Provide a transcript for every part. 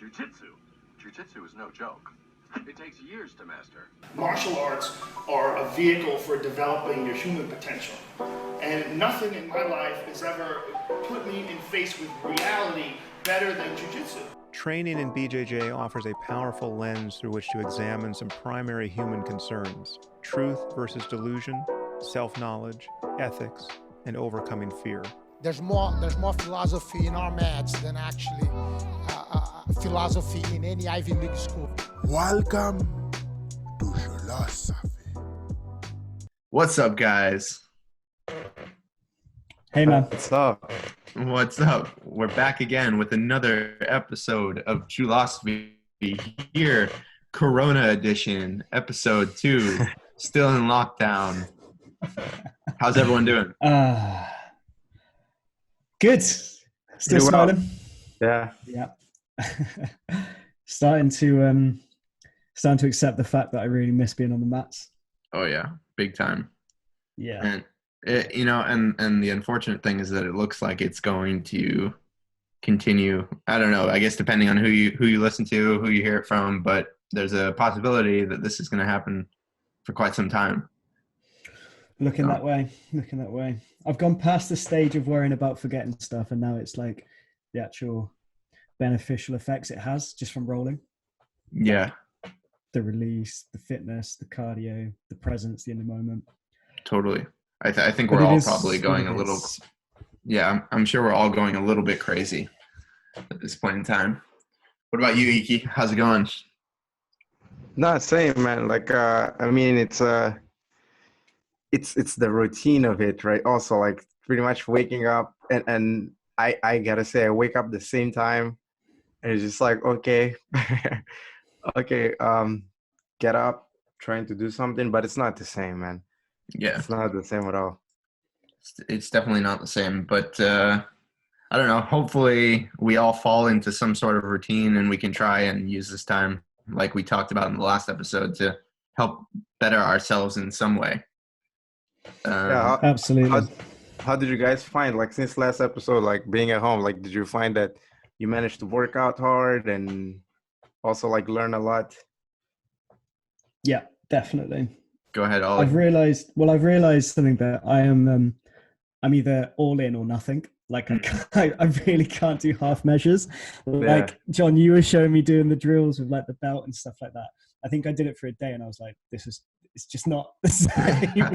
Jujitsu. Jujitsu is no joke. It takes years to master. Martial arts are a vehicle for developing your human potential. And nothing in my life has ever put me in face with reality better than jiu-jitsu. Training in BJJ offers a powerful lens through which to examine some primary human concerns: truth versus delusion, self-knowledge, ethics, and overcoming fear. There's more philosophy in our mats than actually philosophy in any Ivy League school. Welcome to Jiulosophy. What's up, guys? Hey, man. What's up? What's up? We're back again with another episode of Jiulosophy here, Corona edition, episode 2, still in lockdown. How's everyone doing? Good. Still smiling. Yeah. Starting to accept the fact that I really miss being on the mats. Oh yeah, big time. Yeah. And and the unfortunate thing is that it looks like it's going to continue. I don't know. I guess depending on who you listen to, who you hear it from, but there's a possibility that this is going to happen for quite some time. Looking that way. I've gone past the stage of worrying about forgetting stuff, and now it's like the actual beneficial effects it has just from rolling. Yeah. The release, the fitness, the cardio, the presence, the in the moment. Totally. I think we're all probably going a little. Yeah, I'm sure we're all going a little bit crazy at this point in time. What about you, Iki? How's it going? No, same, man. Like, I mean, it's the routine of it, right? Also, like, pretty much waking up, and I gotta say, I wake up the same time, and it's just like, okay, get up, trying to do something, but it's not the same, man. Yeah, it's not the same at all. It's definitely not the same, but I don't know. Hopefully, we all fall into some sort of routine, and we can try and use this time, like we talked about in the last episode, to help better ourselves in some way. Yeah, absolutely. How did you guys find, like, since last episode, like, being at home? Like, did you find that you managed to work out hard and also, like, learn a lot? Yeah, definitely. Go ahead, Ollie. I've realized something, that I'm either all in or nothing. Like, I really can't do half measures. Like, John, you were showing me doing the drills with, like, the belt and stuff like that. I think I did it for a day and I was like, it's just not the same.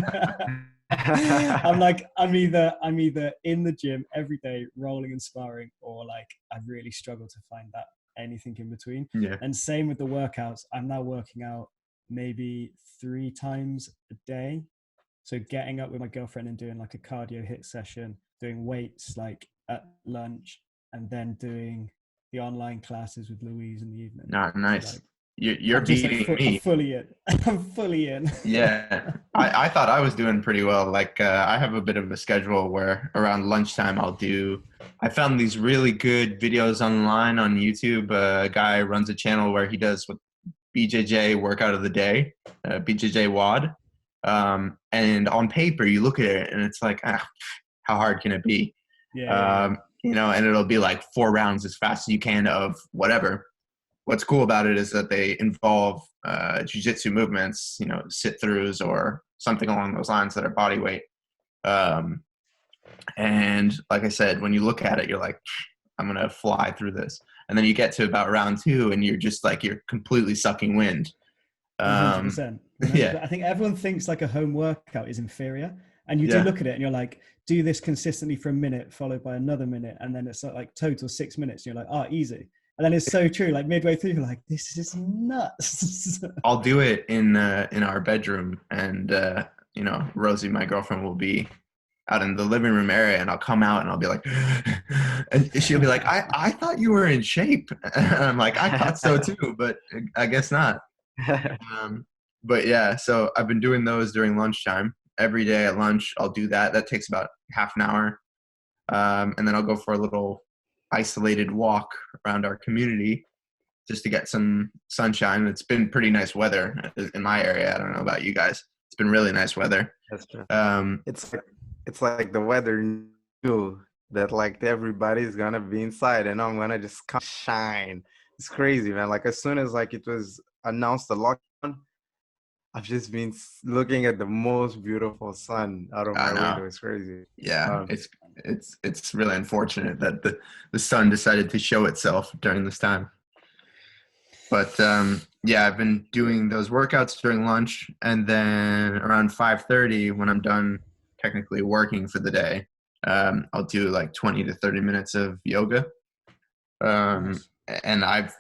I'm either in the gym every day rolling and sparring, or like I really struggle to find that anything in between. Yeah. And same with the workouts. I'm now working out maybe 3 times a day. So getting up with my girlfriend and doing like a cardio hit session, doing weights like at lunch, and then doing the online classes with Louise in the evening. Nice. So, like, you're beating me. I'm fully in. I'm fully in. Yeah. I thought I was doing pretty well. Like, I have a bit of a schedule where around lunchtime I found these really good videos online on YouTube. A guy runs a channel where he does what BJJ workout of the day, BJJ WOD. And on paper, you look at it and it's like, how hard can it be? Yeah. And it'll be like 4 rounds as fast as you can of whatever. What's cool about it is that they involve jiu-jitsu movements, sit-throughs or something along those lines that are body weight. And like I said, when you look at it, you're like, I'm going to fly through this. And then you get to about round 2 and you're just like, you're completely sucking wind. 100%. Yeah. I think everyone thinks like a home workout is inferior. And you do look at it and you're like, do this consistently for a minute, followed by another minute. And then it's like total 6 minutes. And you're like, easy. And then it's so true. Like midway through, you're like, this is nuts. I'll do it in our bedroom, and Rosie, my girlfriend, will be out in the living room area, and I'll come out and I'll be like, and she'll be like, I thought you were in shape. And I'm like, I thought so too, but I guess not. But yeah, so I've been doing those during lunchtime. Every day at lunch, I'll do that. That takes about half an hour, and then I'll go for a little isolated walk around our community just to get some sunshine. It's been pretty nice weather in my area. I don't know about you guys. It's been really nice weather. That's true. It's like the weather knew that like everybody's gonna be inside, and I'm gonna just come shine it's crazy, man. Like as soon as like it was announced the lockdown, I've just been looking at the most beautiful sun out of I my know. window. It's crazy. Yeah, it's really unfortunate that the sun decided to show itself during this time. But yeah, I've been doing those workouts during lunch, and then around 5:30 when I'm done technically working for the day, I'll do like 20 to 30 minutes of yoga. Nice. And I've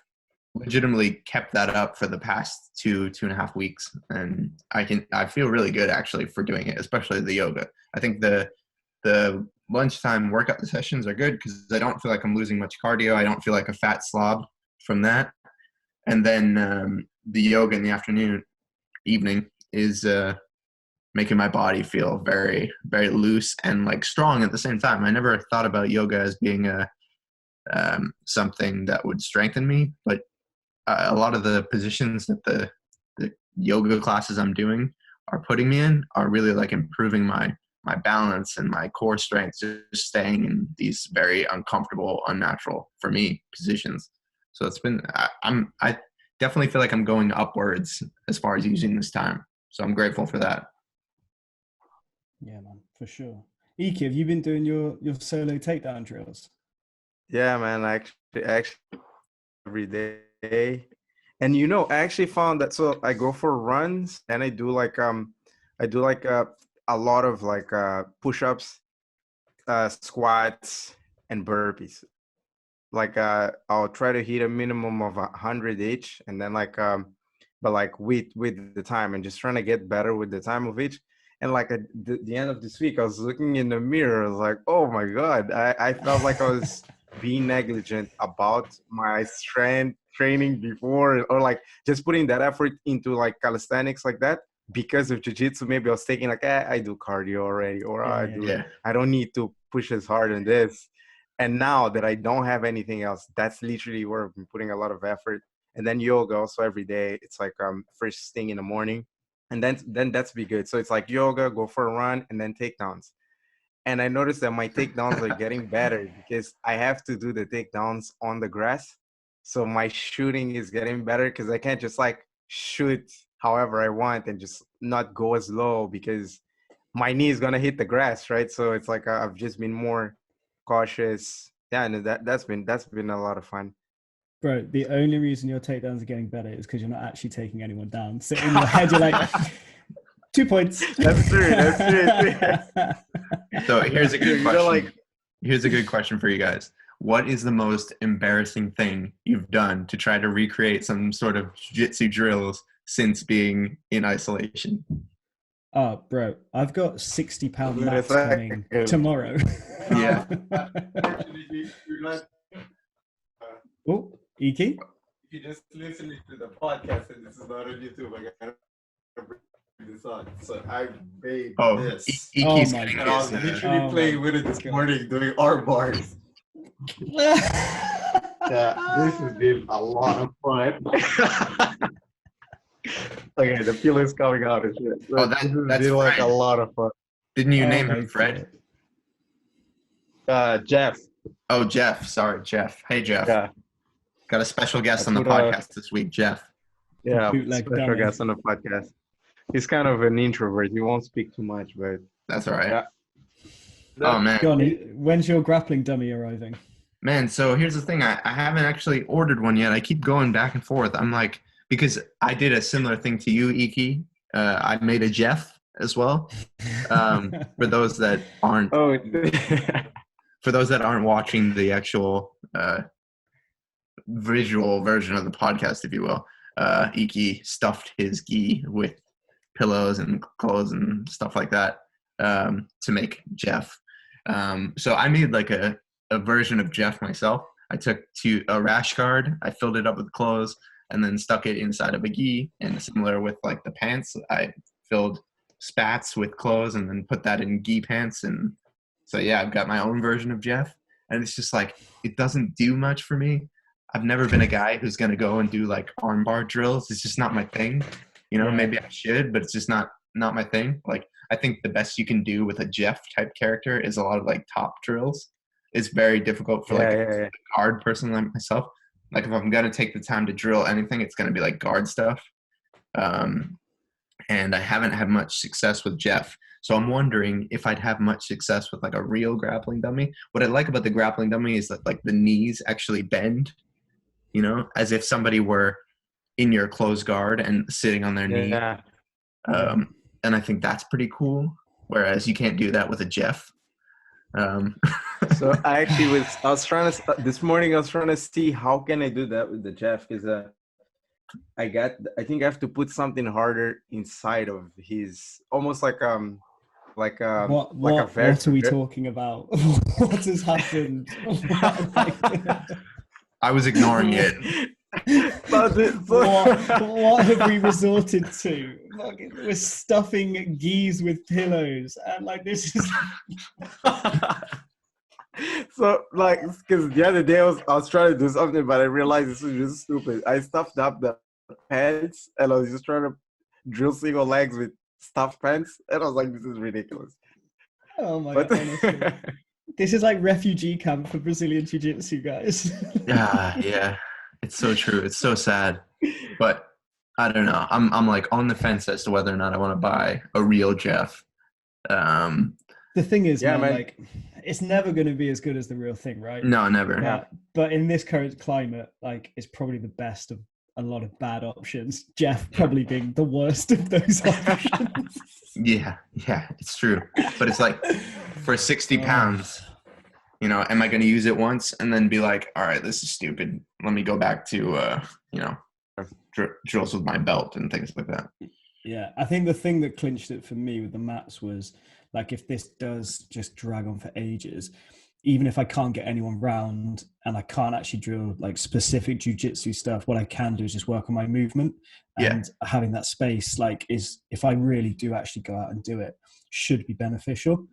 legitimately kept that up for the past 2.5 weeks, and I feel really good actually for doing it, especially the yoga. I think the lunchtime workout sessions are good because I don't feel like I'm losing much cardio. I don't feel like a fat slob from that. And then the yoga in the evening is making my body feel very, very loose and like strong at the same time. I never thought about yoga as being something that would strengthen me, but a lot of the positions that the yoga classes I'm doing are putting me in are really like improving my balance and my core strength, just staying in these very uncomfortable, unnatural for me positions. So it's been I definitely feel like I'm going upwards as far as using this time. So I'm grateful for that. Yeah, man, for sure. Iki, have you been doing your solo takedown drills? Yeah, man. Actually every day. And I actually found that so I go for runs and I do like a lot of like push-ups, squats, and burpees. Like I'll try to hit a minimum of 100 each, and then like but like with the time and just trying to get better with the time of each. And like at the end of this week, I was looking in the mirror. I was like, oh my god, I felt like I was being negligent about my strength training before, or like just putting that effort into like calisthenics like that because of jiu-jitsu. Maybe I was thinking like, I do cardio already, or Yeah. I don't need to push as hard on this. And now that I don't have anything else, that's literally where I've been putting a lot of effort. And then yoga also every day. It's like first thing in the morning, and then that's be good. So it's like yoga, go for a run, and then takedowns. And I noticed that my takedowns are getting better because I have to do the takedowns on the grass. So my shooting is getting better because I can't just like shoot however I want and just not go as low because my knee is gonna hit the grass, right? So it's like I've just been more cautious. Yeah, and that's been a lot of fun. Bro, the only reason your takedowns are getting better is because you're not actually taking anyone down. So in your head, you're like, 2 points. That's true. That's true. So here's a good You know, question. like, Here's a good question for you guys. What is the most embarrassing thing you've done to try to recreate some sort of jiu-jitsu drills since being in isolation? Oh, bro, I've got 60-pound Wait a mats coming second. tomorrow. Yeah. Oh, Iki? If you just listening to the podcast and this is not on YouTube, I gotta bring this on. So I made this. Iki's Oh my getting And I was his, literally Oh playing my with it this God. morning doing arm bars. Yeah, this has been a lot of fun. Okay, the peel is coming out and shit. Oh, This has that's been like a Fred. lot of fun. Didn't you Oh name my him Fred? God. Jeff. Oh, Jeff. Sorry, Jeff. Hey, Jeff. Yeah, Got a special guest I on the put a- podcast this week, Jeff. yeah, bootleg special dummy. guest on the podcast. He's kind of an introvert. He won't speak too much, but That's all right. Yeah. Oh, man. Go on, when's your grappling dummy arriving? Man, so here's the thing. I haven't actually ordered one yet. I keep going back and forth. I'm like, because I did a similar thing to you, Iki. I made a Jeff as well. For those that aren't oh, watching the actual visual version of the podcast, if you will, Iki stuffed his gi with pillows and clothes and stuff like that to make Jeff. So I made like a version of Jeff myself. I took a rash guard, I filled it up with clothes, and then stuck it inside of a gi. And similar with like the pants, I filled spats with clothes and then put that in gi pants. And so yeah, I've got my own version of Jeff. And it's just like, it doesn't do much for me. I've never been a guy who's going to go and do like armbar drills. It's just not my thing. You know, maybe I should, but it's just not my thing. Like, I think the best you can do with a Jeff type character is a lot of like top drills. It's very difficult for a hard person like myself. Like if I'm gonna take the time to drill anything, it's gonna be like guard stuff. And I haven't had much success with Jeff. So I'm wondering if I'd have much success with like a real grappling dummy. What I like about the grappling dummy is that like the knees actually bend, you know, as if somebody were in your closed guard and sitting on their knee. Yeah. And I think that's pretty cool. Whereas you can't do that with a Jeff. So I was trying to this morning. I was trying to see how can I do that with the Jeff, because I think I have to put something harder inside of his, almost like What a are we talking about? What has happened? I was ignoring it. What have we resorted to? We're stuffing geese with pillows, and like this is. So like, because the other day I was trying to do something, but I realized this was just stupid. I stuffed up the pants, and I was just trying to drill single legs with stuffed pants, and I was like, this is ridiculous. Oh my god! Honestly. This is like refugee camp for Brazilian Jiu-Jitsu, guys. Yeah. It's so true. It's so sad. But I don't know. I'm like on the fence as to whether or not I want to buy a real Jeff. The thing is, Yeah, man, man. like it's never going to be as good as the real thing, right? No, never. But in this current climate, like it's probably the best of a lot of bad options. Jeff probably being the worst of those options. Yeah, it's true. But it's like for 60 pounds, you know, am I going to use it once and then be like, all right, this is stupid. Let me go back to, you know, drills with my belt and things like that. Yeah, I think the thing that clinched it for me with the mats was like, if this does just drag on for ages, even if I can't get anyone round and I can't actually drill like specific jiu-jitsu stuff, what I can do is just work on my movement. And having that space, like, is if I really do actually go out and do it, should be beneficial.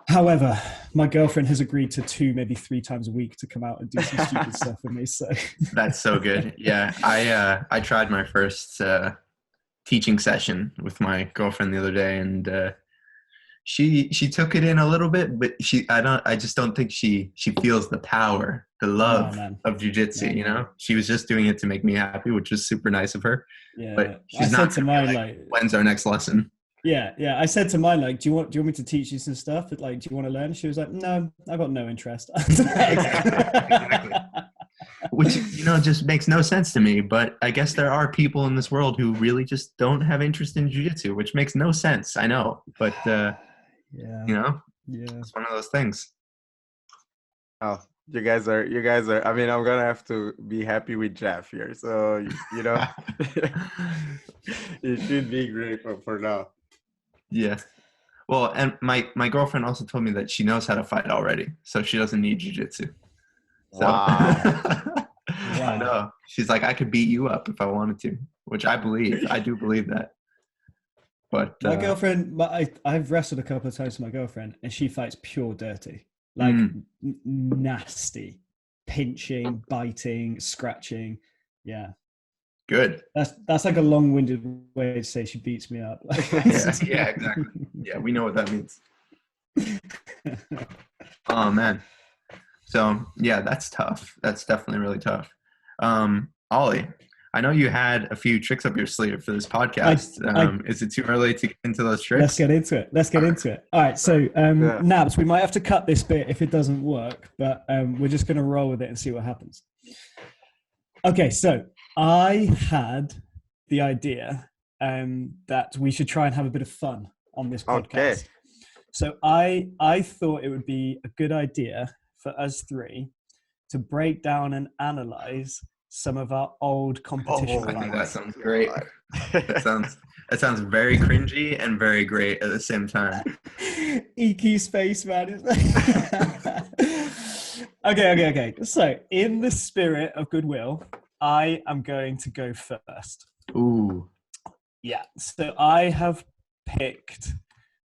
However, my girlfriend has agreed to 2, maybe 3 times a week to come out and do some stupid stuff with me. So that's so good. Yeah, I tried my first teaching session with my girlfriend the other day, and she took it in a little bit, but I just don't think she feels the power, the love of jiu-jitsu. You know, she was just doing it to make me happy, which was super nice of her. Yeah, but she's I not said to mine, like, when's our next lesson? Yeah. I said to mine, like, do you want me to teach you some stuff? But like, do you want to learn? She was like, no, I got no interest. Exactly. Which, you know, just makes no sense to me. But I guess there are people in this world who really just don't have interest in jiu-jitsu, which makes no sense. I know, but you know, it's one of those things. Oh, you guys are. I mean, I'm gonna have to be happy with Jeff here. So you know, it should be great for now. Yeah. Well, and my girlfriend also told me that she knows how to fight already, so she doesn't need jiu-jitsu. So, Wow. I know. She's like, I could beat you up if I wanted to, which I believe. I do believe that. But my girlfriend, I've wrestled a couple of times with my girlfriend, and she fights pure dirty, like nasty, pinching, biting, scratching. Yeah. Good. That's like a long-winded way to say she beats me up. Yeah, exactly. Yeah, we know what that means. Oh man. So yeah, that's tough. That's definitely really tough. Ollie, I know you had a few tricks up your sleeve for this podcast. Is it too early to get into those tricks? Let's get into it. All right. So Nabs, we might have to cut this bit if it doesn't work, but we're just going to roll with it and see what happens. Okay. So I had the idea that we should try and have a bit of fun on this podcast. Okay. So I thought it would be a good idea for us 3 to break down and analyze some of our old competition. I think that sounds great. That sounds very cringy and very great at the same time. EQ space, man. Okay. So, in the spirit of goodwill, I am going to go first. Ooh. Yeah. So I have picked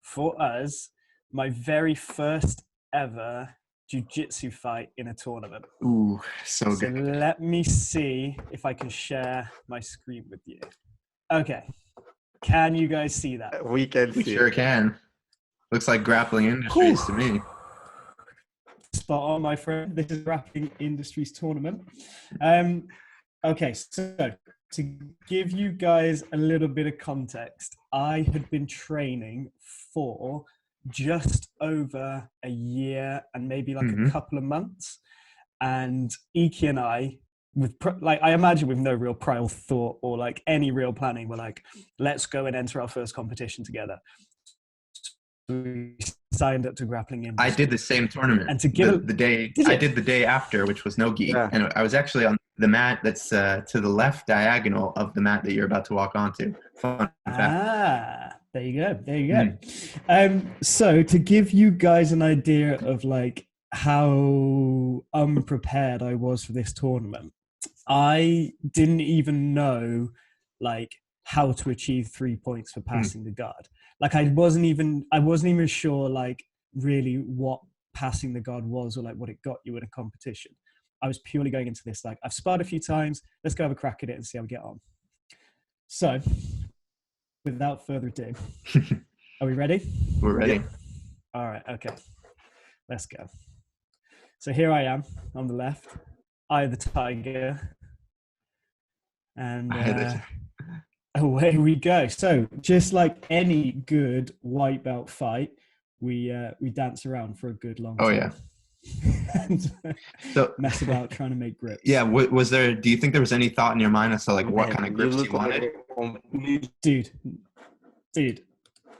for us my very first ever jiu-jitsu fight in a tournament. Ooh, so good. Let me see if I can share my screen with you. Okay. Can you guys see that? We can see. We sure can. Looks like grappling industries to me. Spot on, my friend. This is Grappling Industries Tournament. Okay, so to give you guys a little bit of context, I had been training for just over a year and maybe like a couple of months. And Iki and I, I imagine with no real prior thought or like any real planning, we're like, let's go and enter our first competition together. We signed up to Grappling Industries. I did the same tournament. And to give the day I did the day after, which was no gi, and I was actually on the mat that's to the left diagonal of the mat that you're about to walk onto. Fun fact. There you go. There you go. So to give you guys an idea of like how unprepared I was for this tournament, I didn't even know like how to achieve 3 points for passing the guard. Like I wasn't even sure like really what passing the guard was or like what it got you in a competition. I was purely going into this like, I've sparred a few times, let's go have a crack at it and see how we get on. So without further ado, are we ready? We're ready. Yeah. All right, okay, let's go. So here I am on the left, I the tiger, and away we go. So just like any good white belt fight, we dance around for a good long time. Oh yeah. And So mess about trying to make grips. Yeah, was there? Do you think there was any thought in your mind as to like what kind of grips you wanted? Dude,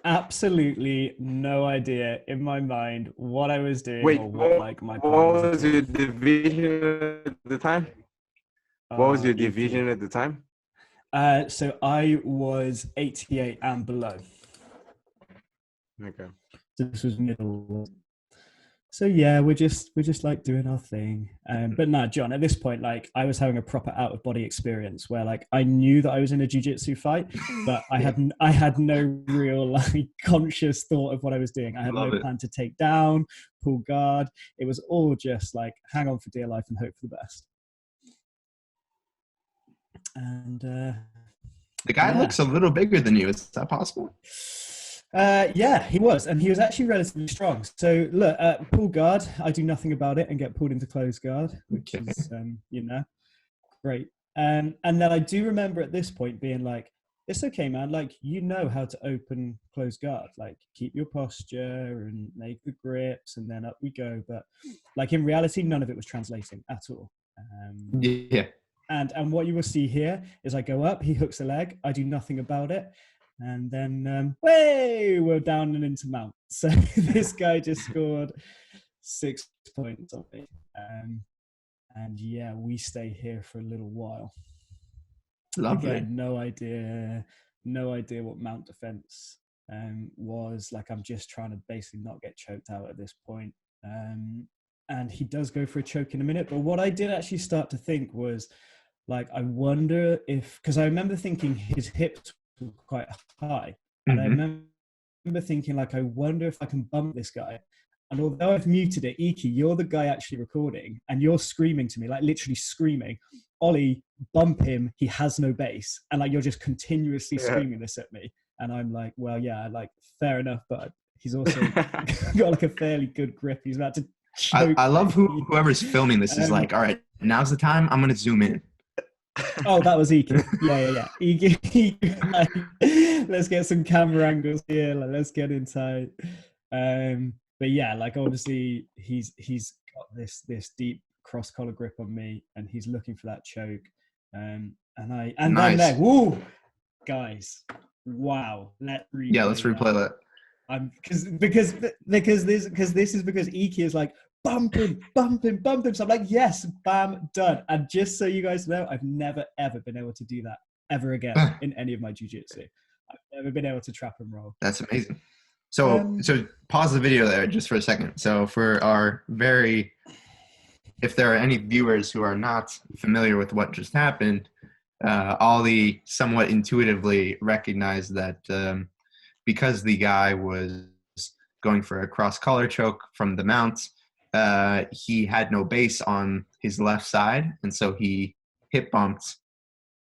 absolutely no idea in my mind what I was doing or what like my plan what was your division at the time? What was your division at the time? So I was 88 and below. Okay. So this was middle. So yeah, we're just like doing our thing. But nah, John, at this point, like I was having a proper out of body experience where like I knew that I was in a jiu-jitsu fight, but I had no real like conscious thought of what I was doing. I had no plan to take down, pull guard. It was all just like hang on for dear life and hope for the best. And the guy looks a little bigger than you. Is that possible? Yeah, he was, and he was actually relatively strong. So look, pull guard, I do nothing about it and get pulled into close guard, which is, great. And then I do remember at this point being like, it's okay, man. Like, you know how to open close guard, like keep your posture and make the grips and then up we go. But like in reality, none of it was translating at all. Yeah. And what you will see here is I go up, he hooks a leg, I do nothing about it. And then, we're down and into mount. So this guy just scored 6 points on me. And yeah, we stay here for a little while. Lovely. Again, no idea what mount defense was. Like, I'm just trying to basically not get choked out at this point. And he does go for a choke in a minute. But what I did actually start to think was, like, I wonder if, because I remember thinking his hips were quite high. And I remember thinking, like, I wonder if I can bump this guy. And although I've muted it, Iki, you're the guy actually recording, and you're screaming to me, like literally screaming, Ollie, bump him, he has no base. And like, you're just continuously screaming this at me. And I'm like, well, yeah, like, fair enough, but he's also got like a fairly good grip. He's about to choke. I love whoever's filming this is like, all right, now's the time, I'm going to zoom in. Oh, that was Iki. Yeah. Iki, like, let's get some camera angles here. Like, let's get inside. But yeah, like obviously he's got this deep cross collar grip on me, and he's looking for that choke. And nice. Then there, woo, guys, wow. Let's replay that. Because this is because Iki is like, bump him. So I'm like, yes, bam, done. And just so you guys know, I've never ever been able to do that ever again in any of my jiu-jitsu. I've never been able to trap and roll. That's amazing. So pause the video there just for a second. So for our if there are any viewers who are not familiar with what just happened, Ollie somewhat intuitively recognized that because the guy was going for a cross collar choke from the mount, he had no base on his left side, and so he hip bumped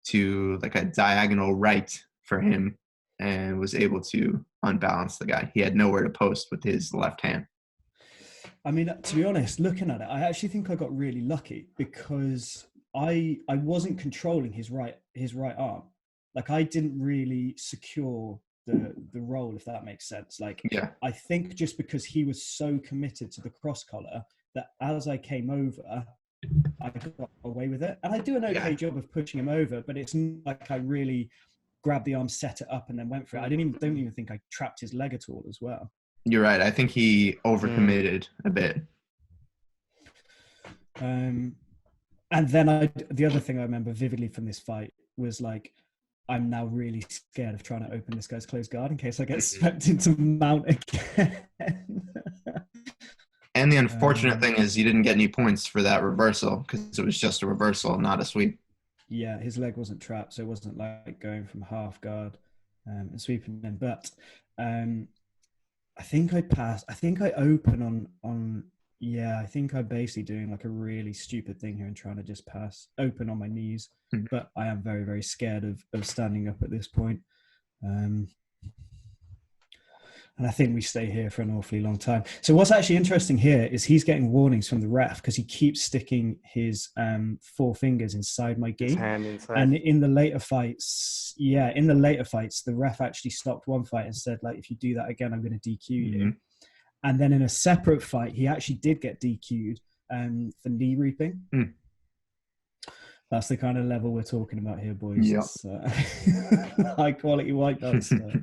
to like a diagonal right for him and was able to unbalance the guy. He had nowhere to post with his left hand. I mean, to be honest, looking at it, I actually think I got really lucky because I wasn't controlling his right arm. Like I didn't really secure the roll, if that makes sense. Like Yeah. I think just because he was so committed to the cross collar that as I came over, I got away with it. And I do an okay job of pushing him over, but it's not like I really grabbed the arm, set it up, and then went for it. I don't even think I trapped his leg at all as well. You're right. I think he overcommitted a bit. And then the other thing I remember vividly from this fight was like, I'm now really scared of trying to open this guy's closed guard in case I get swept into mount again. And the unfortunate thing is you didn't get any points for that reversal because it was just a reversal, not a sweep. Yeah, his leg wasn't trapped, so it wasn't like going from half guard and sweeping in. But I think I passed. I think I open on. Yeah, I think I'm basically doing like a really stupid thing here and trying to just pass open on my knees. But I am very, very scared of standing up at this point. And I think we stay here for an awfully long time. So what's actually interesting here is he's getting warnings from the ref because he keeps sticking his 4 fingers inside my gi. And in the later fights, the ref actually stopped one fight and said, like, if you do that again, I'm going to DQ you. And then in a separate fight, he actually did get DQ'd for knee reaping. That's the kind of level we're talking about here, boys. Yep. It's high quality white belt stuff.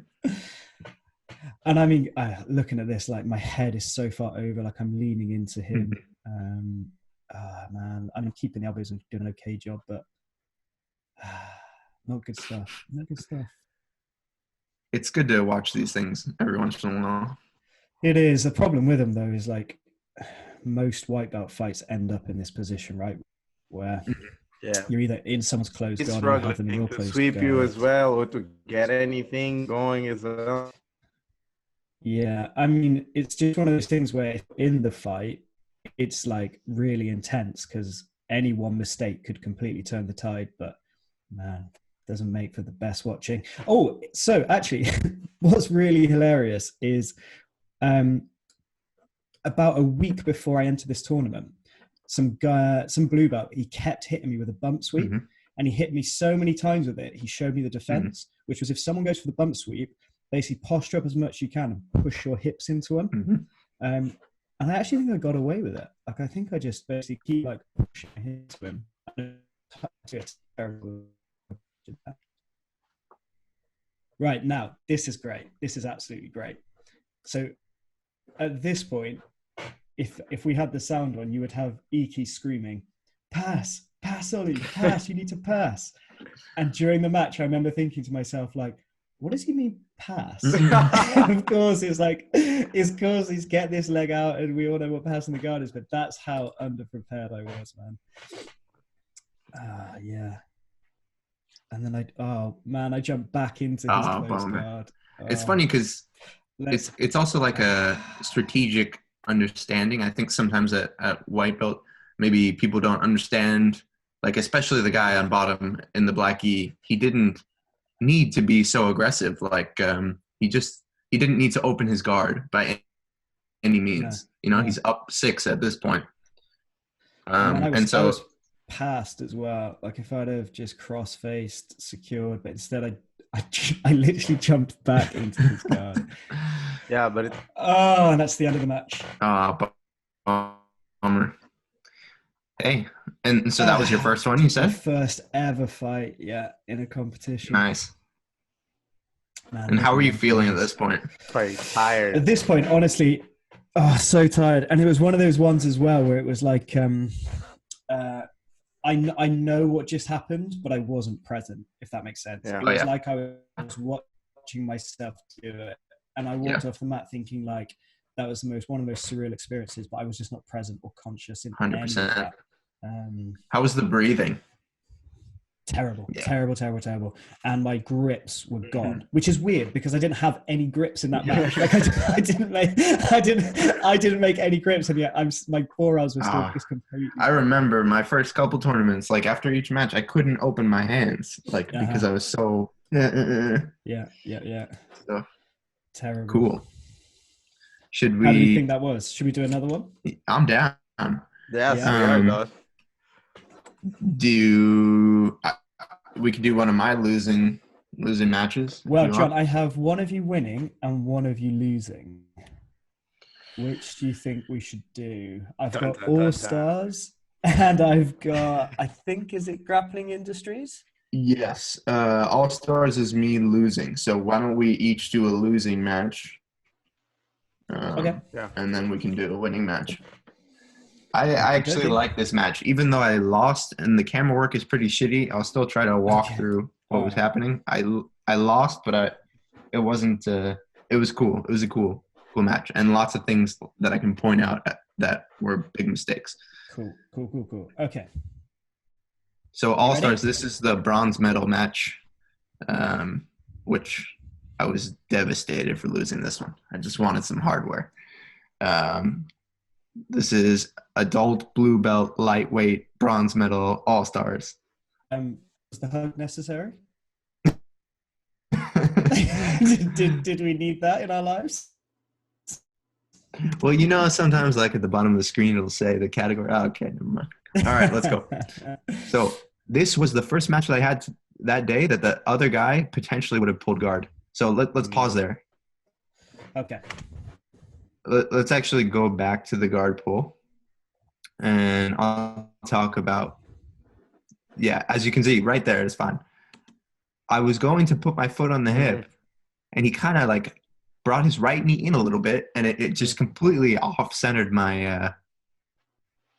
And I mean, looking at this, like my head is so far over, like I'm leaning into him. Man, I'm keeping the elbows and doing an okay job, but not good stuff. Not good stuff. It's good to watch these things every once in a while. It is. The problem with them, though, is like most white belt fights end up in this position, right? Where you're either in someone's closed guard or having your to closed sweep guard. you as well, or to get anything going as well. Yeah, I mean, it's just one of those things where in the fight, it's like really intense because any one mistake could completely turn the tide. But man, doesn't make for the best watching. Oh, so actually, what's really hilarious is about a week before I entered this tournament, some blue belt, he kept hitting me with a bump sweep, and he hit me so many times with it. He showed me the defense, which was if someone goes for the bump sweep, basically posture up as much as you can and push your hips into them. And I actually think I got away with it. Like I think I just basically keep like pushing into him. Right now, this is great. This is absolutely great. So at this point, if we had the sound on, you would have Iki screaming, "Pass, Ollie, pass! You need to pass." And during the match, I remember thinking to myself, like, what does he mean pass? Of course, it's because he's get this leg out and we all know what passing the guard is, but that's how underprepared I was, man. Yeah. And then I jumped back into his close guard. It's funny because it's also like a strategic understanding. I think sometimes at white belt, maybe people don't understand, like especially the guy on bottom in the black gi, he didn't need to be so aggressive. Like he didn't need to open his guard by any means. He's up 6 at this point. I was passed as well. Like if I'd have just cross-faced, secured, but instead I literally jumped back into his guard. Yeah, but and that's the end of the match. Bummer. Hey, and so that was your first one, you said? My first ever fight, yeah, in a competition. Nice. Man, and how were you feeling at this point? Quite tired. At this point, honestly, so tired. And it was one of those ones as well where it was like, I know what just happened, but I wasn't present, if that makes sense. Yeah. It was like I was watching myself do it. And I walked off the mat thinking like that was one of the most surreal experiences, but I was just not present or conscious in 100%. any of that. How was the breathing? Terrible. And my grips were gone, which is weird because I didn't have any grips in that match. Like I didn't make any grips, and yet my forearms were still just completely. I remember my first couple tournaments. Like after each match, I couldn't open my hands, like because I was so. Yeah. So, terrible. Cool. Should How do you we? think that was? Should we do another one? I'm down. Yes, Yeah. we are, those. We could do one of my losing matches. if Well, you John, want. I have one of you winning and one of you losing. Which do you think we should do? I've Dun, got dun, dun, dun. All Stars, and I've got, I think, is it Grappling Industries? Yes. All Stars is me losing. So why don't we each do a losing match? Okay. Yeah. And then we can do a winning match. I actually Okay. like this match, even though I lost and the camera work is pretty shitty. I'll still try to walk Okay. through what was Alright. happening. I lost, but it wasn't. It was cool. It was a cool match, and lots of things that I can point out that were big mistakes. Cool. Okay. So All ready? Stars. This is the bronze medal match, which I was devastated for losing this one. I just wanted some hardware. This is adult blue belt lightweight bronze medal All Stars. Was the hug necessary? did we need that in our lives? Well, sometimes like at the bottom of the screen it'll say the category. Oh, okay, never mind. All right, let's go. So this was the first match that I had that day that the other guy potentially would have pulled guard. So let's pause there. Okay. Let's actually go back to the guard pull, and I'll talk about. Yeah, as you can see, right there is fine. I was going to put my foot on the hip, and he kind of like brought his right knee in a little bit, and it just completely off-centered my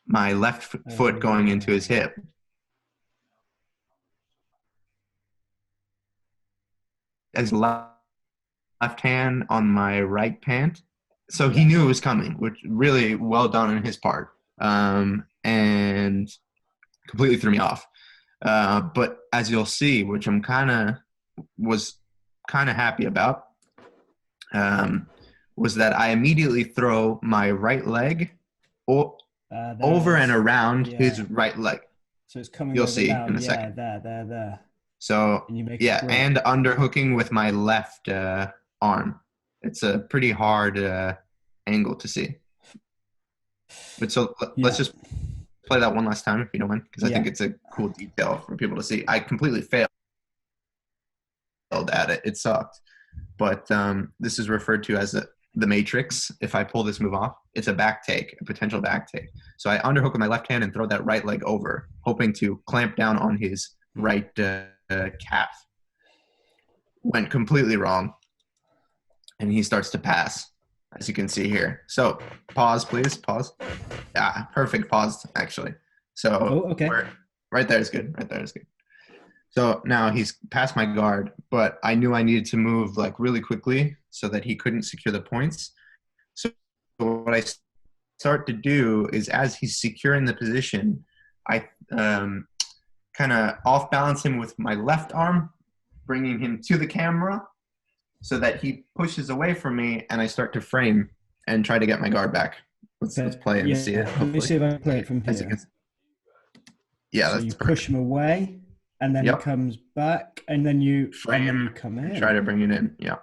my left foot going into his hip. His left hand on my right pant. So he knew it was coming, which really well done on his part, and completely threw me off. But as you'll see, which I'm was kind of happy about, was that I immediately throw my right leg over and around his right leg. So it's coming. You'll over see down. in a second. There. So And you make yeah, it grow. and underhooking with my left arm. It's a pretty hard angle to see. But so let's just play that one last time if you don't mind, because I think it's a cool detail for people to see. I completely failed at it. It sucked. But this is referred to as the matrix. If I pull this move off, it's a back take, a potential back take. So I underhook with my left hand and throw that right leg over, hoping to clamp down on his right calf. Went completely wrong. And he starts to pass, as you can see here. So pause, please. Pause. Yeah, perfect pause, actually. So okay. Right there is good. Right there is good. So now he's past my guard, but I knew I needed to move like really quickly so that he couldn't secure the points. So what I start to do is, as he's securing the position, I kind of off balance him with my left arm, bringing him to the camera so that he pushes away from me, and I start to frame and try to get my guard back. Let's play it and see it. Let me see if I can play it from here. Yeah, so that's you perfect. push him away, and then he comes back, and then you frame and then you come in. Try to bring it in. Yeah,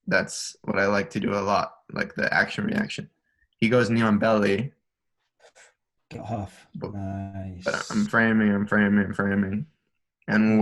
that's what I like to do a lot, like the action reaction. He goes knee on belly. Get half. Nice. But I'm framing, and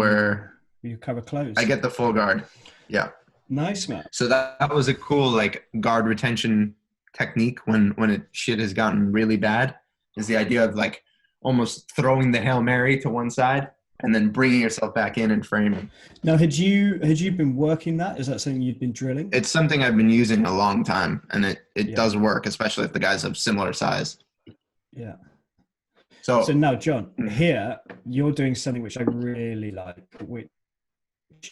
you cover close. I get the full guard. Yeah. Nice, man. So that was a cool like guard retention technique when shit has gotten really bad. Is the idea of like almost throwing the Hail Mary to one side and then bringing yourself back in and framing. Now, had you been working that? Is that something you'd been drilling? It's something I've been using a long time, and it does work, especially if the guys have similar size. Yeah. So now, John, here you're doing something which I really like, which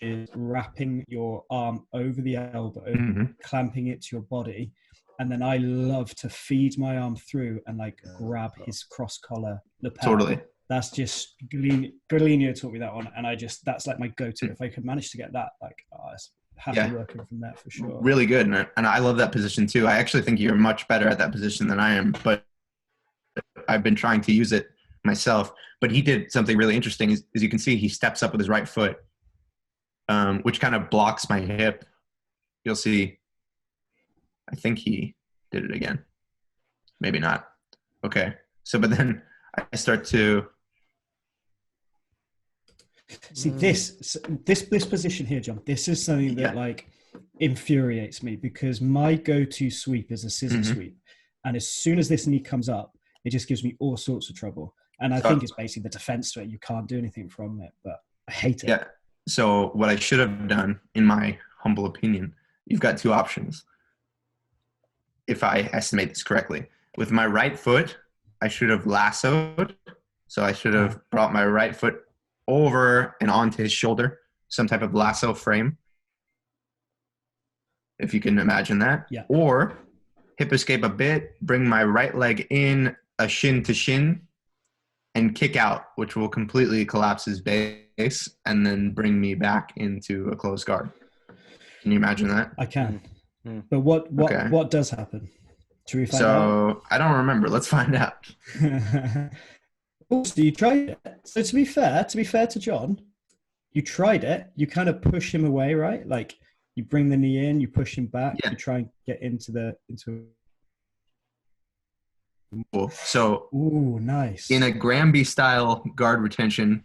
is wrapping your arm over the elbow, clamping it to your body, and then I love to feed my arm through and like grab his cross collar lapel. Totally. That's just Galino taught me that one, and that's like my go-to. If I could manage to get that, like, it's happy working from that for sure. Really good, and I love that position too. I actually think you're much better at that position than I am, but I've been trying to use it myself. But he did something really interesting. As you can see, he steps up with his right foot, which kind of blocks my hip. You'll see. I think he did it again. Maybe not. Okay. So, but then I start to see this position here, John. This is something that like infuriates me because my go-to sweep is a scissor sweep, and as soon as this knee comes up, it just gives me all sorts of trouble. And I think it's basically the defense to it. You can't do anything from it, but I hate it. Yeah. So what I should have done, in my humble opinion, you've got two options. If I estimate this correctly, with my right foot, I should have lassoed. So I should have brought my right foot over and onto his shoulder, some type of lasso frame, if you can imagine that. Yeah. Or hip escape a bit, bring my right leg in a shin to shin, and kick out, which will completely collapse his base, and then bring me back into a closed guard. Can you imagine that? I can. But what does happen? Should we find out? I don't remember. Let's find out. Also, you tried it. So to be fair to John, you tried it. You kind of push him away, right? Like you bring the knee in, you push him back, you try and get into. Cool. So, ooh, nice. In a Granby style guard retention,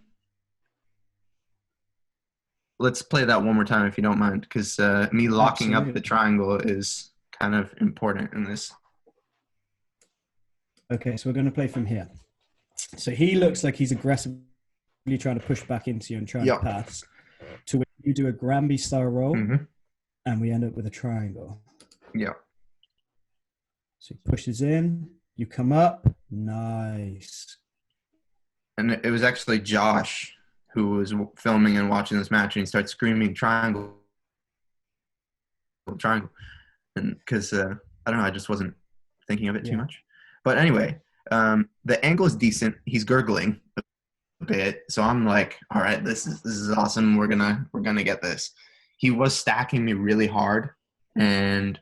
let's play that one more time if you don't mind, because me locking up the triangle is kind of important in this. Okay, so we're going to play from here. So he looks like he's aggressively trying to push back into you and trying to pass. To where you do a Granby style roll, and we end up with a triangle. Yeah. So he pushes in. You come up. Nice. And it was actually Josh who was filming and watching this match, and he started screaming triangle. And because, I don't know, I just wasn't thinking of it too much. But anyway, the angle is decent. He's gurgling a bit. So I'm like, all right, this is awesome. We're gonna get this. He was stacking me really hard, and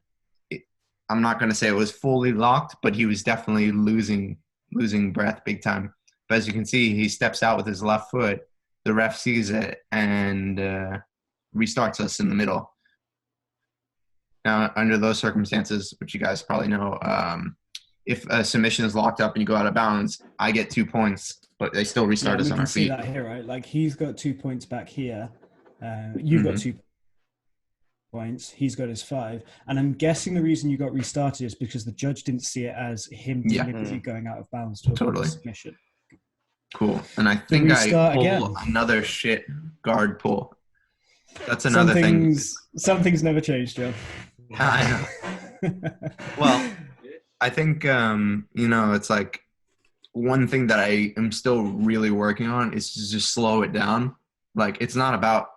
I'm not going to say it was fully locked, but he was definitely losing breath big time. But as you can see, he steps out with his left foot. The ref sees it and restarts us in the middle. Now, under those circumstances, which you guys probably know, if a submission is locked up and you go out of bounds, I get 2 points, but they still restart us on our feet. You can see that here, right? Like he's got 2 points back here. You've got 2 points. He's got his 5. And I'm guessing the reason you got restarted is because the judge didn't see it as him deliberately going out of bounds to a submission. Cool. And I think I pull another shit guard pull. That's another thing. Some things never change, Joe. I know. Well, I think, it's like one thing that I am still really working on is to just slow it down. Like, it's not about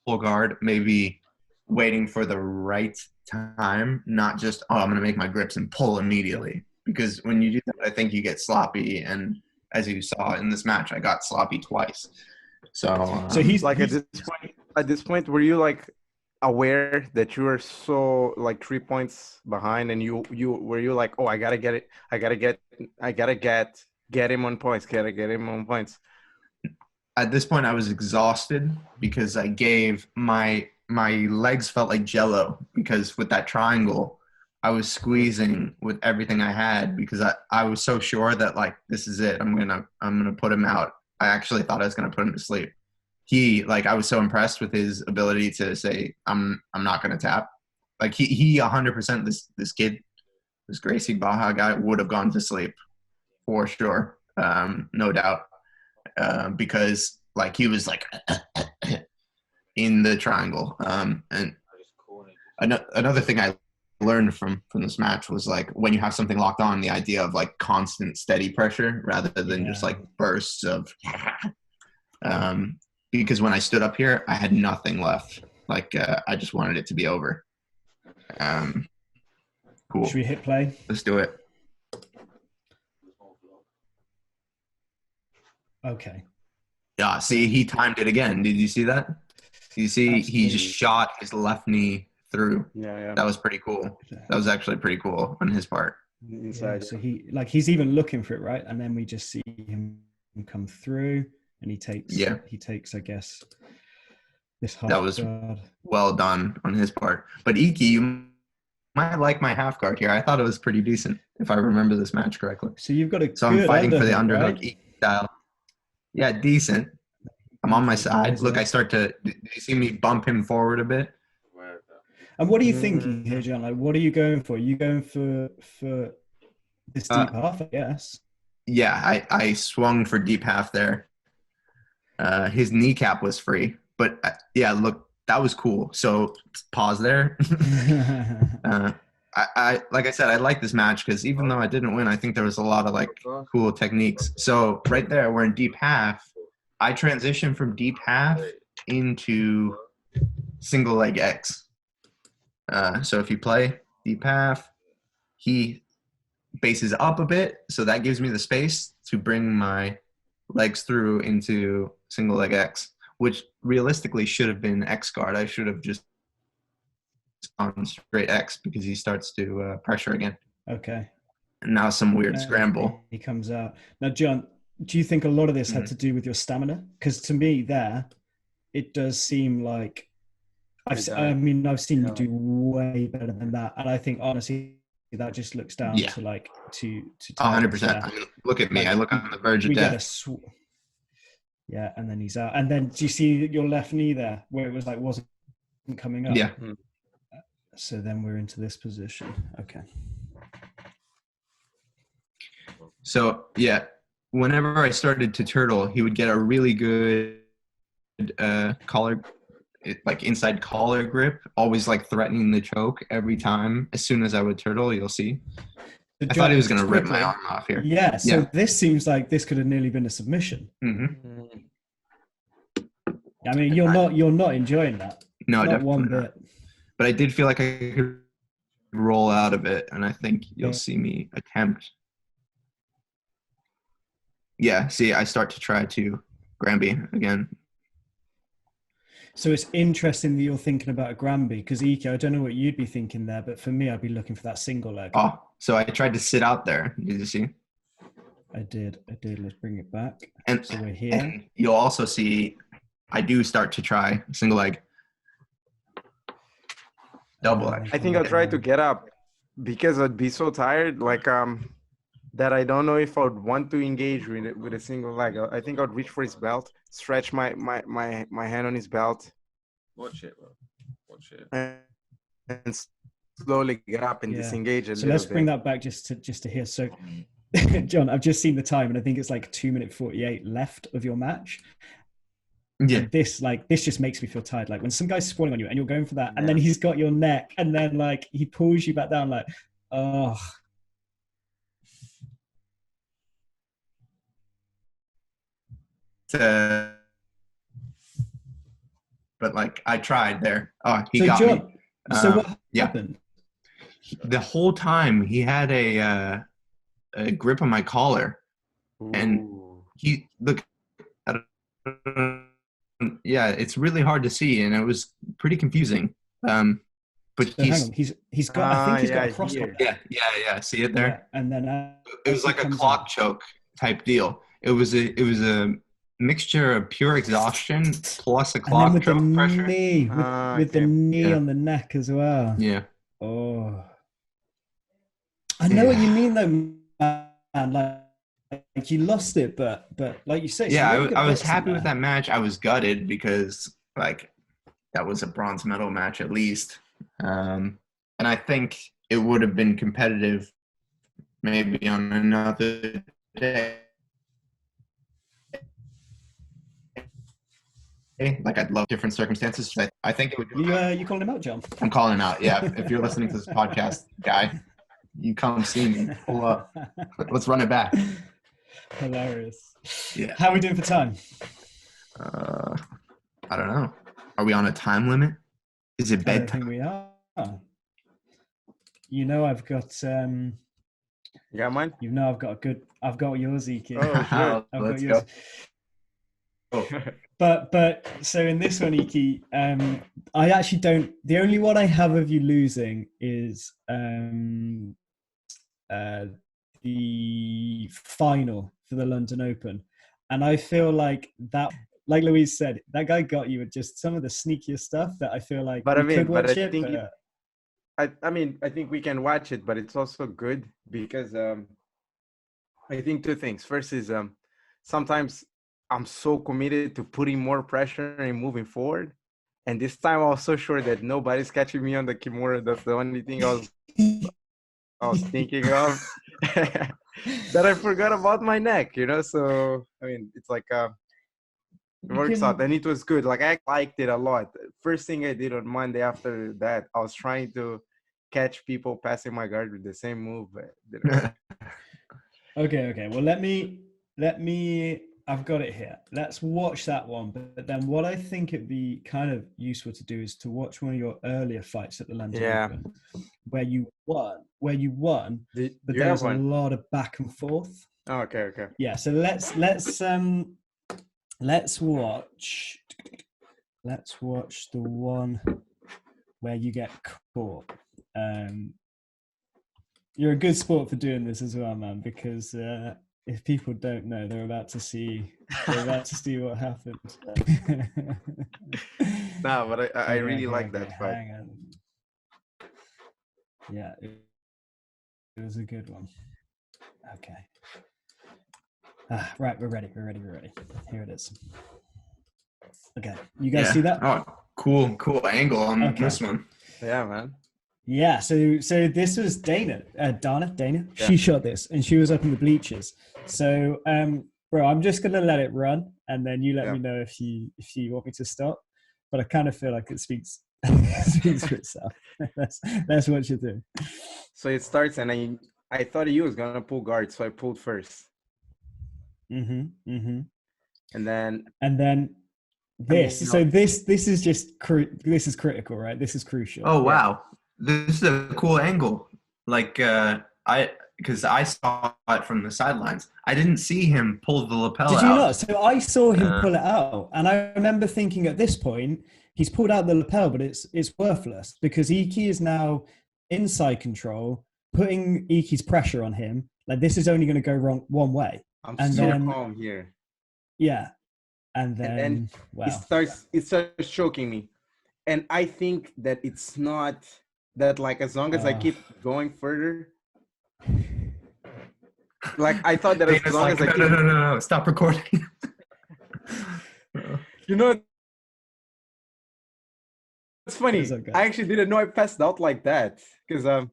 full guard, maybe waiting for the right time, not just, I'm going to make my grips and pull immediately. Because when you do that, I think you get sloppy. And as you saw in this match, I got sloppy twice. So he's like, at this point, were you like aware that you were so like 3 points behind, and you were you like, oh, I gotta get it, I gotta get him on points, gotta get him on points? At this point, I was exhausted because I gave my legs felt like jello, because with that triangle, I was squeezing with everything I had, because I was so sure that like, this is it. I'm gonna put him out. I actually thought I was gonna put him to sleep. I was so impressed with his ability to say, I'm not gonna tap. Like he 100%, this kid, this Gracie Baja guy would have gone to sleep for sure, no doubt. Because like he was like in the triangle. And another thing I learned from this match was like, when you have something locked on, the idea of like constant steady pressure rather than just like bursts of because when I stood up here, I had nothing left. Like I just wanted it to be over. Cool. Should we hit play? Let's do it. Okay. Yeah, see, he timed it again. Did you see that? You see, he just shot his left knee through. Yeah. That was pretty cool. That was actually pretty cool on his part. Inside. Yeah, so he's even looking for it, right? And then we just see him come through, and he takes, I guess, this half that was guard. Well done on his part. But Iki, you might like my half guard here. I thought it was pretty decent, if I remember this match correctly. So you've got a So I'm good fighting for the underhook, underhook right? style. Yeah, decent. I'm on my Okay, side. Look, so- I start to. Do you see me bump him forward a bit? And what are you thinking here, John? Like, what are you going for? Are you going for this deep half, I guess? Yeah, I swung for deep half there. His kneecap was free, but yeah, look, that was cool. So pause there. I like I said, I like this match because even though I didn't win, I think there was a lot of like cool techniques. So right there, we're in deep half. I transition from deep half into single leg X. So if you play deep half, he bases up a bit, so that gives me the space to bring my legs through into single leg X, which realistically should have been X guard. I should have just gone straight X because he starts to pressure again. Okay. And now some weird scramble. He comes out. Now, John, do you think a lot of this had to do with your stamina? Because to me, there, it does seem like I've seen you do way better than that, and I think honestly that just looks down to like to 100%. I mean, look at me. Like, I look on the verge of death. Yeah, and then he's out. And then do you see your left knee there where it was like wasn't coming up? Yeah. So then we're into this position. Okay. So yeah, whenever I started to turtle, he would get a really good collar, like inside collar grip, always like threatening the choke every time. As soon as I would turtle, you'll see. I thought he was going to rip my arm off here. Yeah, so this seems like this could have nearly been a submission. Mm-hmm. I mean, you're not enjoying that. No, not definitely one not. bit. But I did feel like I could roll out of it, and I think you'll see me attempt. Yeah, see, I start to try to Granby again. So it's interesting that you're thinking about a Granby, because Ike, I don't know what you'd be thinking there, but for me, I'd be looking for that single leg. Oh, so I tried to sit out there. Did you see? I did. Let's bring it back. And so we're here. And you'll also see I do start to try single leg. Double leg. I think I'll try to get up because I'd be so tired, like that I don't know if I would want to engage with a single leg. I think I'd reach for his belt, stretch my hand on his belt. Watch it, bro. Watch it. And slowly get up and disengage a little bit. So let's bring that back just to hear. So, John, I've just seen the time, and I think it's like 2:48 left of your match. Yeah. And this just makes me feel tired. Like when some guy's sprawling on you and you're going for that, and then he's got your neck, and then like he pulls you back down, like, oh. But like I tried there. Oh, he so got John, me. So what happened? The whole time he had a grip on my collar. Ooh. And he look. Yeah, it's really hard to see, and it was pretty confusing. But so he's got. I think he's got a cross. Yeah. See it there? Yeah, and then it was like a clock choke type deal. It was a mixture of pure exhaustion plus a clock with choke the pressure. Knee, with the knee on the neck as well. Yeah. Oh. I know what you mean though, man. Like you lost it, but like you say, yeah, I was happy with that match. I was gutted because like that was a bronze medal match at least, and I think it would have been competitive maybe on another day. Like I'd love different circumstances. I think it would. You calling him out, John? I'm calling him out. Yeah, if you're listening to this podcast, guy, you come see me. Pull up. Let's run it back. Hilarious. Yeah. How are we doing for time? I don't know. Are we on a time limit? Is it bedtime? I think we are. You know, I've got. You got mine? You know, I've got yours, Iki. Oh, sure. Let's go. Oh. But so in this one, Iki, I actually don't. The only one I have of you losing is the final for the London Open, and I feel like that, like Louise said, that guy got you with just some of the sneakiest stuff that I feel like. But I mean, could watch I think I mean, I think we can watch it, but it's also good because I think two things. First is sometimes I'm so committed to putting more pressure and moving forward. And this time I was so sure that nobody's catching me on the Kimura. That's the only thing I was thinking of. That I forgot about my neck, you know. So I mean, it's like it works out, and it was good. Like I liked it a lot. First thing I did on Monday after that, I was trying to catch people passing my guard with the same move, but it didn't work. Okay. Well, let me. I've got it here. Let's watch that one. But then, what I think it'd be kind of useful to do is to watch one of your earlier fights at the London Yeah. Open, where you won, Do but you there have was a one? lot of back and forth. Oh, okay. Yeah. So let's watch. Let's watch the one where you get caught. You're a good sport for doing this as well, man, because if people don't know, they're about to see what happened. No, but I really like Okay, that fight. hang on. Yeah, it was a good one. Okay. Right, we're ready. Here it is. Okay, you guys see that? Oh, cool angle on this one. Yeah, man. Yeah, so this was Dana. Yeah. She shot this, and she was up in the bleachers. So, bro, I'm just gonna let it run, and then you let me know if you want me to stop. But I kind of feel like it speaks for itself. That's what you do. So it starts, and I thought he was gonna pull guard, so I pulled first. And then this. I mean, so this is just this is critical, right? This is crucial. Oh wow, this is a cool angle. Like because I saw it from the sidelines. I didn't see him pull the lapel out. Did you not? So I saw him pull it out, and I remember thinking at this point he's pulled out the lapel, but it's worthless because Iki is now inside control, putting Iki's pressure on him. Like this is only going to go wrong one way. I'm and so then, calm here. Yeah, and then wow. it starts choking me, and I think that it's not that like as long as I keep going further. Like I thought that as long as I keep no, stop recording. You know, it's funny. Okay. I actually didn't know I passed out like that because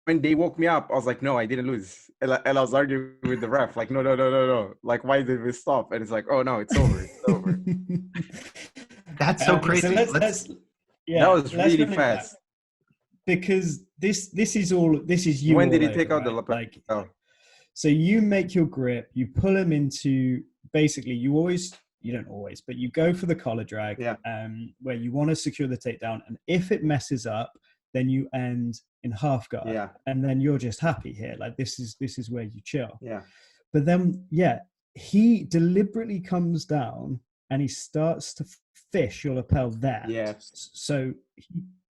when they woke me up, I was like, no, I didn't lose, and I was arguing with the ref, like, no, like, why did we stop? And it's like, oh no, it's over, it's over. That's so crazy. So that was really fast. Because this is you. When did he take out the lapel? Like, so you make your grip, you pull him into basically you don't always, but you go for the collar drag, where you want to secure the takedown, and if it messes up, then you end in half guard, and then you're just happy here. Like this is where you chill. Yeah. But then, he deliberately comes down and he starts to fish your lapel there. Yeah. So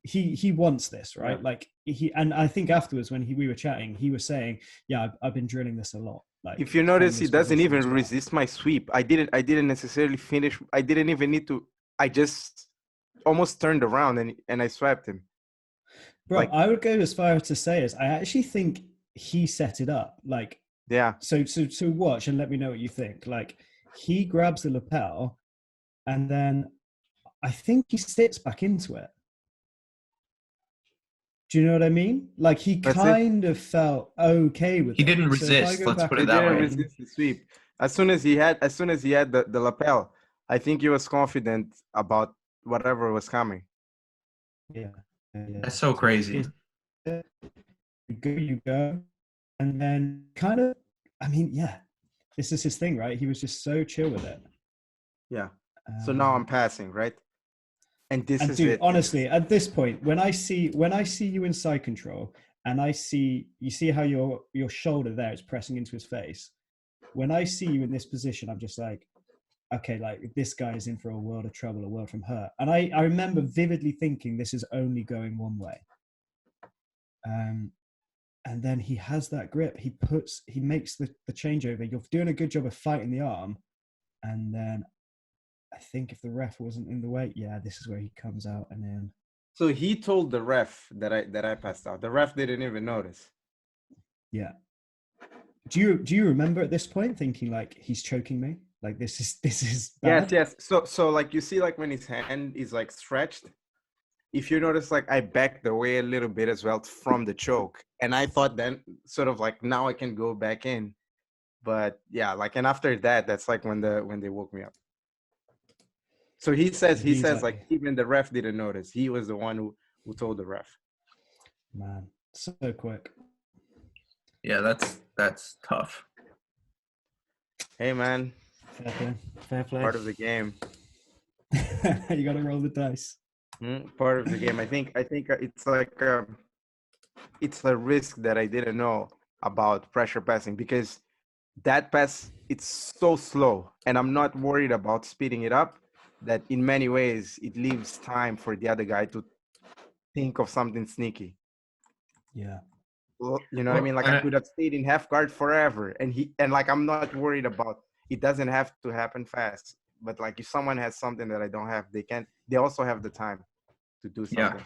he wants this, right? Yeah. Like and I think afterwards when we were chatting, he was saying, "Yeah, I've been drilling this a lot." Like if you notice, he doesn't even resist my sweep. I didn't necessarily finish. I didn't even need to. I just almost turned around and I swept him. Bro, like, I would go as far as to say I actually think he set it up. Like, yeah. So watch and let me know what you think. Like, he grabs the lapel, and then I think he sits back into it. Do you know what I mean? Like he kind of felt okay with it. He didn't resist. Let's put it that way. He didn't resist the sweep. As soon as he had the lapel, I think he was confident about whatever was coming. Yeah. That's so crazy. You go, and then kind of, I mean, this is his thing, right? He was just so chill with it. Yeah. So now I'm passing, right? And this is dude, it. Honestly, at this point, when I see you in side control, and you see how your shoulder there is pressing into his face. When I see you in this position, I'm just like, okay, like this guy is in for a world of trouble, a world from hurt. And I remember vividly thinking this is only going one way. And then he has that grip. He makes the changeover. You're doing a good job of fighting the arm, and then I think if the ref wasn't in the way, this is where he comes out and then So he told the ref that I passed out. The ref didn't even notice. Yeah. Do you remember at this point thinking like he's choking me? Like this is bad? Yes. So like you see like when his hand is like stretched, if you notice like I backed away a little bit as well from the choke. And I thought then sort of like now I can go back in. But yeah, like and after that, that's like when they woke me up. So he says like even the ref didn't notice. He was the one who told the ref. Man, so quick. Yeah, that's tough. Hey man, Fair play. part of the game. You got to roll the dice. Part of the game. I think it's like it's a risk that I didn't know about pressure passing because that pass it's so slow, and I'm not worried about speeding it up. That in many ways it leaves time for the other guy to think of something sneaky. Yeah. Well, you know what I mean? Like I could have stayed in half guard forever, and like I'm not worried about it. Doesn't have to happen fast, but like if someone has something that I don't have, they also have the time to do something. Yeah.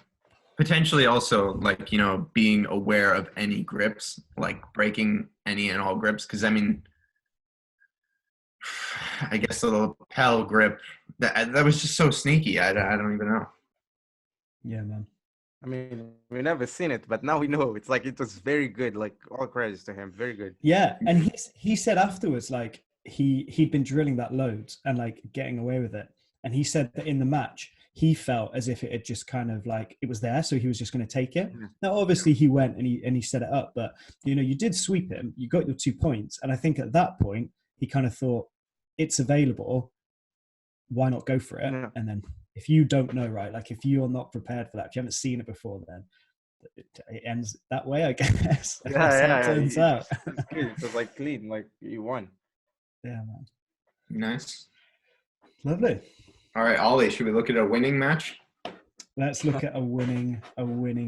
Potentially also like, you know, being aware of any grips, like breaking any and all grips. Cause I mean, I guess the lapel grip, that was just so sneaky. I don't even know. Yeah, man. I mean, we've never seen it, but now we know. It's like it was very good. Like all credits to him, very good. Yeah, and he said afterwards, like he'd been drilling that loads and like getting away with it, and he said that in the match he felt as if it had just kind of like it was there, so he was just going to take it. Now, obviously, he went and he set it up, but you know, you did sweep him, you got your 2 points, and I think at that point he kind of thought it's available, why not go for it? Yeah. And then if you don't know, right, like if you're not prepared for that, if you haven't seen it before, then it ends that way, I guess. That's how it turns out. It's good. It was like clean, like you won. Yeah, man. Nice. Lovely. All right, Ollie, should we look at a winning match? Let's look at a winning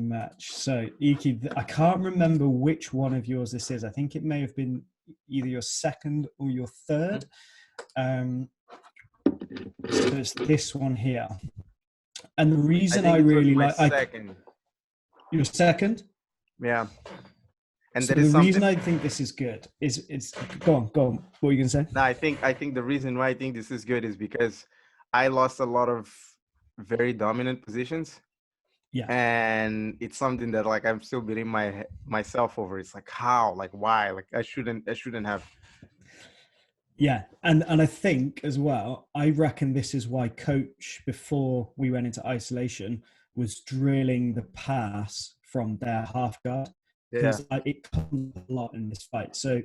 match. So, Iki, I can't remember which one of yours this is. I think it may have been either your second or your third. So it's this one here. And the reason I really like second. Your second? Yeah. And so the reason I think this is good is it's go on. What were you gonna say? No, I think the reason why I think this is good is because I lost a lot of very dominant positions. Yeah. And it's something that like I'm still beating myself over. It's like how, like why? Like I shouldn't have. Yeah, and I think as well, I reckon this is why Coach, before we went into isolation, was drilling the pass from their half guard. Because it comes a lot in this fight. So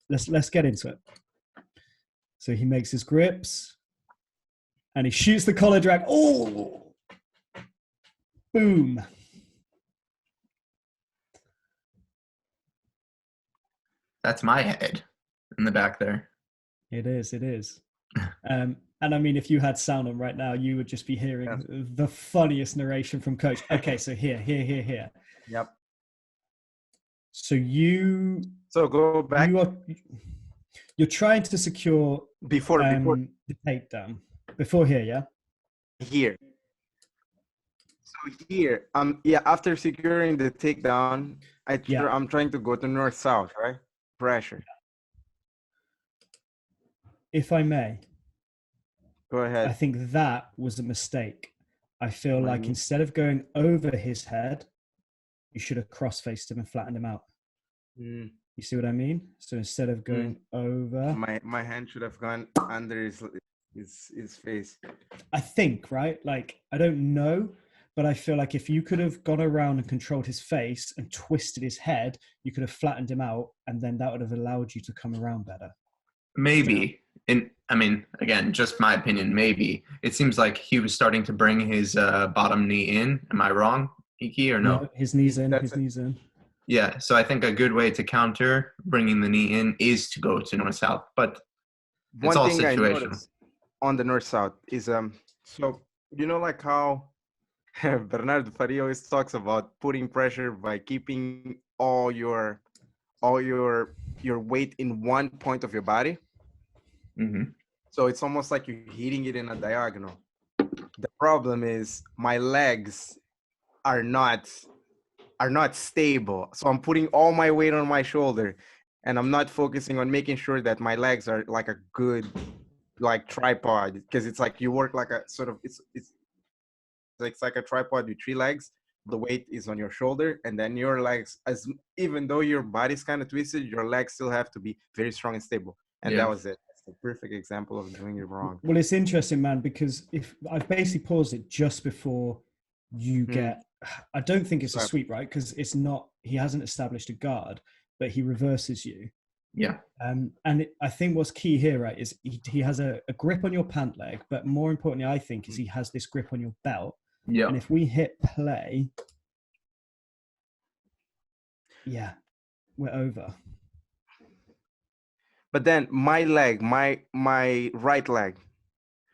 let's get into it. So he makes his grips and he shoots the collar drag. Oh, boom. That's my head in the back there. It is. And I mean, if you had sound on right now, you would just be hearing the funniest narration from Coach. Okay, so here. Yep. So go back. You're trying to secure before the takedown. Before here, yeah? Here. So here, after securing the takedown, I'm trying to go to north-south, right? Pressure. If I may. Go ahead. I think that was a mistake. I feel like instead of going over his head, you should have cross-faced him and flattened him out. You see what I mean? So instead of going over, my hand should have gone under his face. I think, right? Like I don't know, but I feel like if you could have gone around and controlled his face and twisted his head, you could have flattened him out, and then that would have allowed you to come around better. Maybe. I mean, again, just my opinion, maybe. It seems like he was starting to bring his bottom knee in. Am I wrong, Iki, or no? His knees in. His knees in. Yeah, so I think a good way to counter bringing the knee in is to go to north-south, but it's all situational. On the north-south is so you know like how Bernardo Faria always talks about putting pressure by keeping all your weight in one point of your body. Mm-hmm. So it's almost like you're hitting it in a diagonal. The problem is my legs are not stable. So I'm putting all my weight on my shoulder, and I'm not focusing on making sure that my legs are like a good like tripod, because it's like you work like a sort of it's like a tripod with 3 legs. The weight is on your shoulder, and then your legs, as even though your body's kind of twisted, your legs still have to be very strong and stable. And that was it. That's the perfect example of doing it wrong. Well, it's interesting, man, because if I've basically paused it just before you get, I don't think it's a sweep, right? Because it's not, he hasn't established a guard, but he reverses you. Yeah. I think what's key here, right, is he has a grip on your pant leg, but more importantly, I think, is he has this grip on your belt. Yeah. And if we hit play, yeah, we're over. But then my leg, my right leg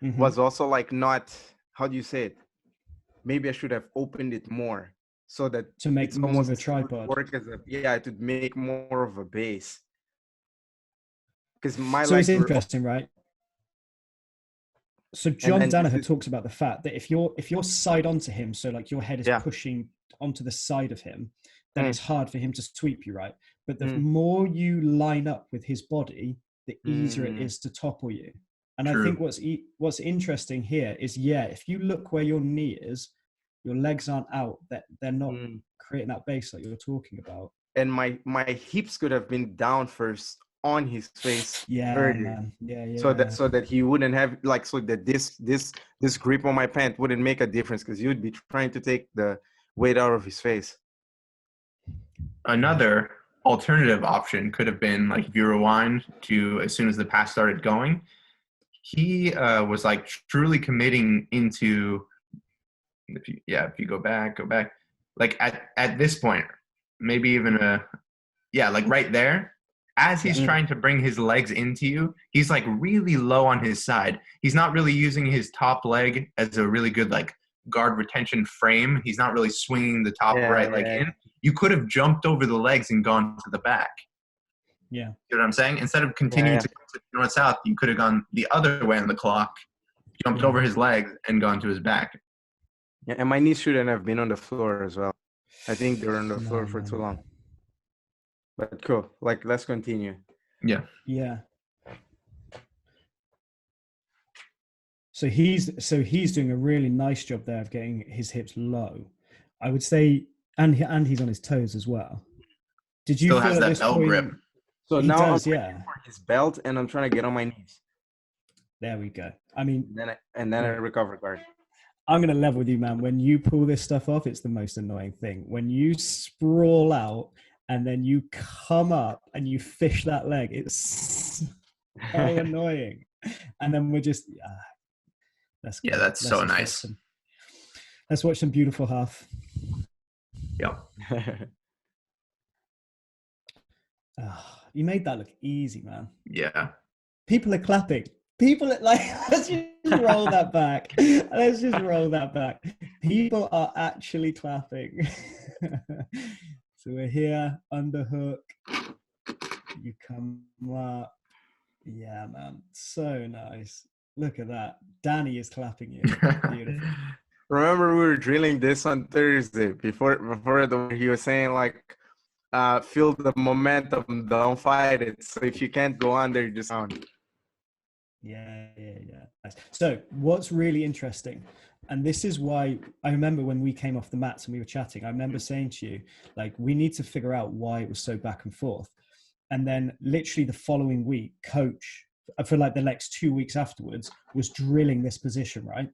was also like not, how do you say it? Maybe I should have opened it more so that to make it's almost a tripod. Work as a, yeah, to make more of a base. Because my so legs it's interesting, right? So John Danaher talks about the fact that if you're side onto him, so like your head is pushing onto the side of him, then it's hard for him to sweep you, right? But the more you line up with his body, the easier it is to topple you. And I think what's interesting here is, if you look where your knee is, your legs aren't out, that they're not creating that base like you're talking about. And my hips could have been down first on his face. Man. So that he wouldn't have like, so that this grip on my pant wouldn't make a difference, because you would be trying to take the weight out of his face. Another alternative option could have been, like, if you rewind to as soon as the pass started going, he was like truly committing into, if you go back, like at this point, maybe even like right there, as he's trying to bring his legs into you, he's like really low on his side. He's not really using his top leg as a really good like guard retention frame. He's not really swinging the top leg in. You could have jumped over the legs and gone to the back. Yeah. You know what I'm saying? Instead of continuing to go to north-south, you could have gone the other way on the clock, jumped over his legs, and gone to his back. Yeah, and my knees shouldn't have been on the floor as well. I think they were on the floor for too long. But cool. Like, let's continue. Yeah. Yeah. So he's doing a really nice job there of getting his hips low, I would say, and he's on his toes as well. Did you still feel has at that this belt point, grip? So he now does, I'm waiting for his belt, and I'm trying to get on my knees. There we go. I mean, and then I recover guard. I'm going to level with you, man. When you pull this stuff off, it's the most annoying thing. When you sprawl out and then you come up and you fish that leg, it's so annoying. And then we're just, that's good. That's so nice. Let's watch some beautiful half. Yep. You made that look easy, man. Yeah. People are clapping. People are like, let's just roll that back. Let's just roll that back. People are actually clapping. So we're here, underhook. You come up. Yeah, man. So nice. Look at that. Danny is clapping you. Beautiful. Remember, we were drilling this on Thursday before he was saying like, feel the momentum, don't fight it. So if you can't go under, just down. Yeah. Nice. So what's really interesting, and this is why I remember when we came off the mats and we were chatting, I remember saying to you, like, we need to figure out why it was so back and forth. And then literally the following week, coach, for like the next 2 weeks afterwards, was drilling this position, right?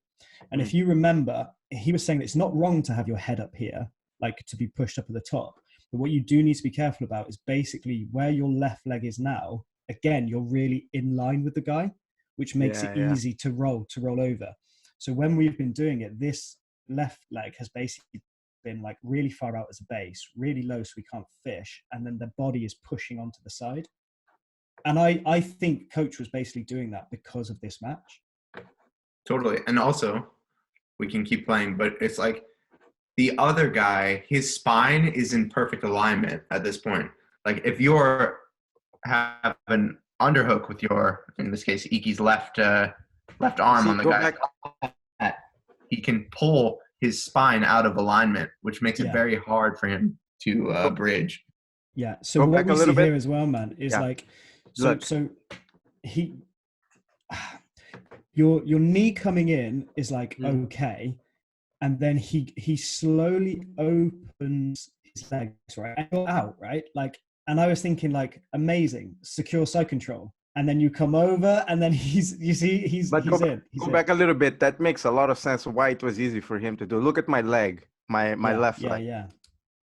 And if you remember, he was saying that it's not wrong to have your head up here, like to be pushed up at the top. But what you do need to be careful about is basically where your left leg is now. Again, you're really in line with the guy, which makes it easy to roll over. So when we've been doing it, this left leg has basically been like really far out as a base, really low so we can't fish, and then the body is pushing onto the side. And I think coach was basically doing that because of this match. Totally. And also, we can keep playing, but it's like the other guy, his spine is in perfect alignment at this point. Like if you're have an underhook with your, in this case, Iki's left arm on the guy's back, he can pull his spine out of alignment, which makes it Yeah. very hard for him to bridge. Yeah. So Go what back a we see little bit. here as well, man, is Yeah. like, Look. so he, your knee coming in is like okay, and then he slowly opens his legs, right, and you're out, right, like, and I was thinking like amazing, secure side control, and then you come over, and then he's But in. go back a little bit. That makes a lot of sense why it was easy for him to do. Look at my leg, my left leg. Yeah.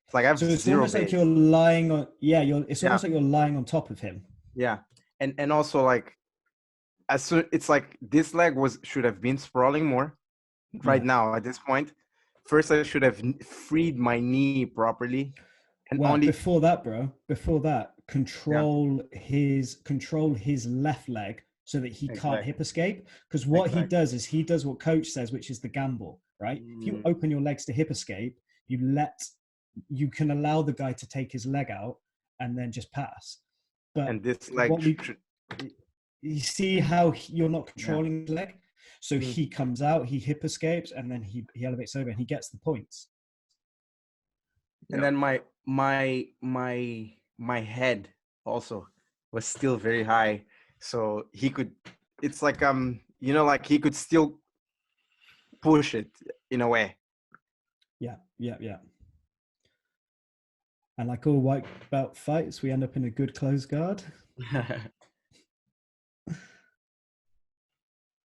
It's like I have So it's zero almost like base. you're lying on. Yeah, it's almost like you're lying on top of him. Yeah, and also like as soon it's like this leg should have been sprawling more. Right now at this point, first I should have freed my knee properly, and Well, only before that, control his left leg so that he can't hip escape. Because what he does is he does what coach says, which is the gamble, right? If you open your legs to hip escape, you can allow the guy to take his leg out and then just pass. But and this leg you see how you're not controlling his leg, so he comes out, he hip escapes, and then he elevates over and he gets the points. And then my head also was still very high, so he could. It's like like he could still push it in a way. Yeah. And like all white belt fights, we end up in a good close guard.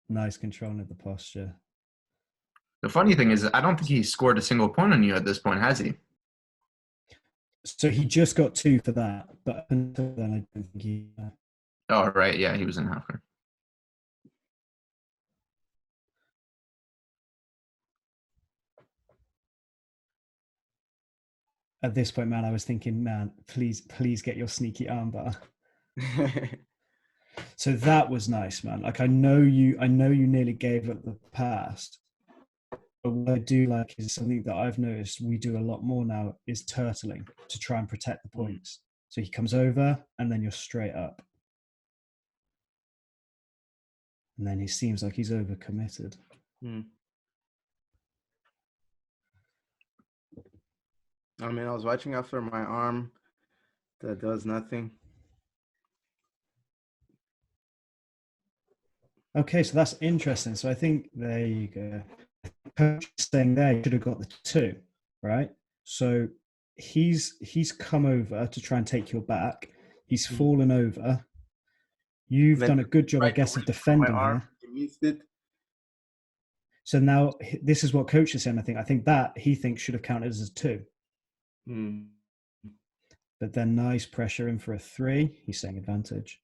Nice control of the posture. The funny thing is, I don't think he scored a single point on you at this point, has he? So he just got 2 for that, but until then, I don't think he. Oh, right. Yeah, he was in half guard. At this point, man, I was thinking, man, please get your sneaky armbar. So that was nice, man. Like I know you nearly gave up the past, but what I do like is something that I've noticed we do a lot more now is turtling to try and protect the points. So he comes over and then you're straight up. And then he seems like he's overcommitted. I mean, I was watching after my arm that does nothing. Okay, so that's interesting. So I think there you go. Coach saying there you should have got the 2, right? So he's come over to try and take your back. He's fallen over. You've done a good job, I guess, of defending her. So now this is what coach is saying. I think that he thinks should have counted as a 2. But then nice pressure in for a 3. He's saying advantage.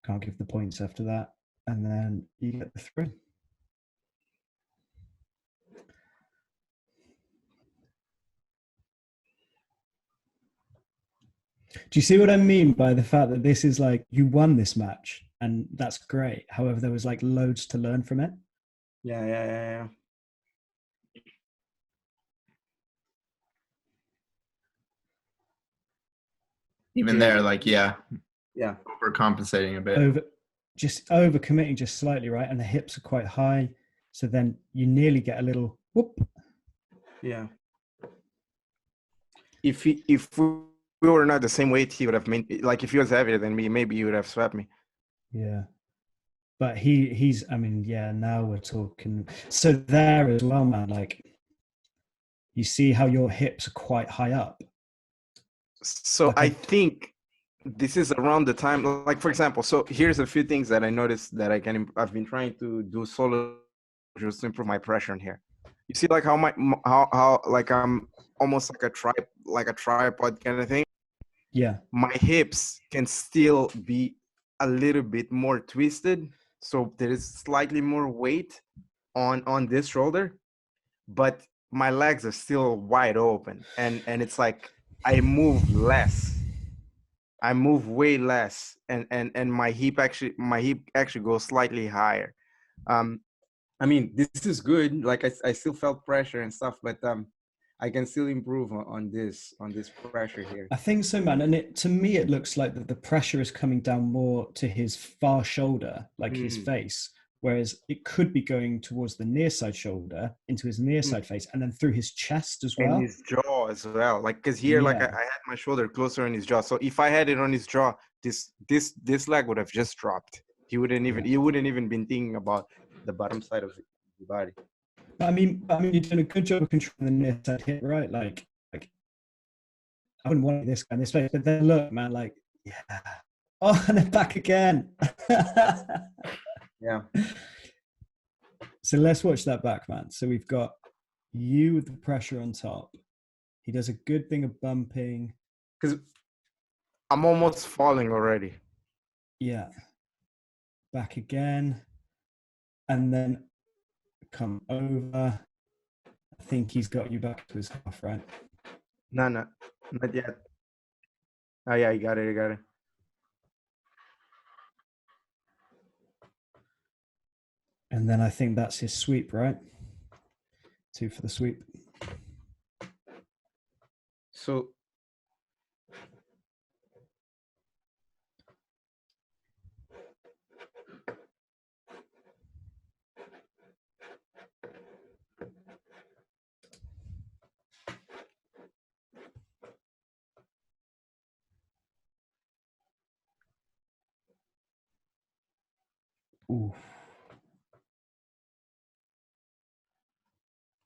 Can't give the points after that. And then you get the 3. Do you see what I mean by the fact that this is like you won this match and that's great. However, there was like loads to learn from it. Yeah. Even there, like, overcompensating a bit. Over committing just slightly, right? And the hips are quite high. So then you nearly get a little whoop. Yeah. If we were not the same weight, he would have made, like, if he was heavier than me, maybe he would have swept me. Yeah. But he's, I mean, yeah, now we're talking. So there as well, man, like, you see how your hips are quite high up. So like I think this is around the time, like, for example, so here's a few things that I noticed that I've been trying to do solo just to improve my pressure in here. You see, like, how like I'm almost like a tripod kind of thing. Yeah. My hips can still be a little bit more twisted. So there is slightly more weight on this shoulder, but my legs are still wide open. And it's like, I move less. I move way less. And my hip actually goes slightly higher. I mean, this is good. Like I still felt pressure and stuff, but I can still improve on this pressure here. I think so, man. And to me, it looks like that the pressure is coming down more to his far shoulder, like his face, whereas it could be going towards the near side shoulder into his near side face and then through his chest as well. And his jaw as well. Like, because here, like I had my shoulder closer on his jaw. So if I had it on his jaw, this leg would have just dropped. He wouldn't even been thinking about the bottom side of the body. I mean, you're doing a good job of controlling the near side hip, right? Like I wouldn't want this guy in this face, but then look, man, like, yeah. Oh, and then back again. Yeah. So let's watch that back, man. So we've got you with the pressure on top. He does a good thing of bumping. Because I'm almost falling already. Yeah. Back again. And then come over. I think he's got you back to his half, right? No, not yet. Oh, yeah, you got it. And then I think that's his sweep, right? 2 for the sweep. So Ooh.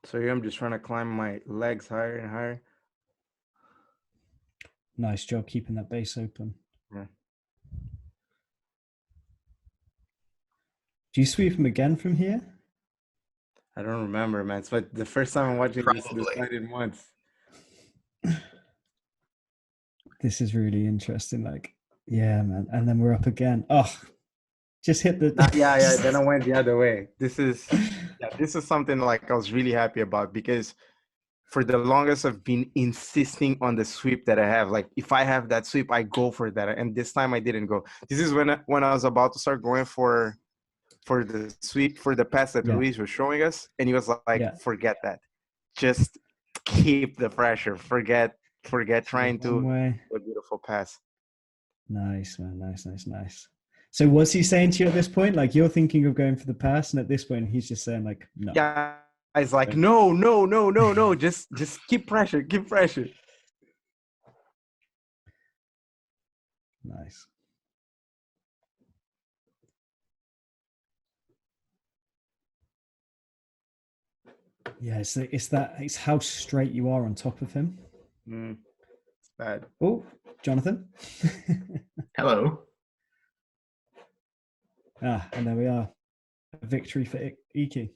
So here I'm just trying to climb my legs higher and higher. Nice job keeping that base open. Yeah. Do you sweep him again from here? I don't remember, man. It's like the first time I'm watching this I did once. This is really interesting. Like, yeah, man. And then we're up again. Oh, just hit the. Yeah. Then I went the other way. This is something like I was really happy about, because for the longest I've been insisting on the sweep that I have. Like, if I have that sweep, I go for that. And this time I didn't go. This is when I was about to start going for the sweep, for the pass that Luis was showing us, and he was like, forget that. Just keep the pressure. Forget trying to do a beautiful pass. Nice, man. Nice. So was he saying to you at this point, like, you're thinking of going for the pass, and at this point he's just saying, like, no? Yeah, it's like, no. Just keep pressure. Nice. Yeah, it's how straight you are on top of him. It's bad. Oh, Jonathan. Hello. And there we are. A victory for Iki.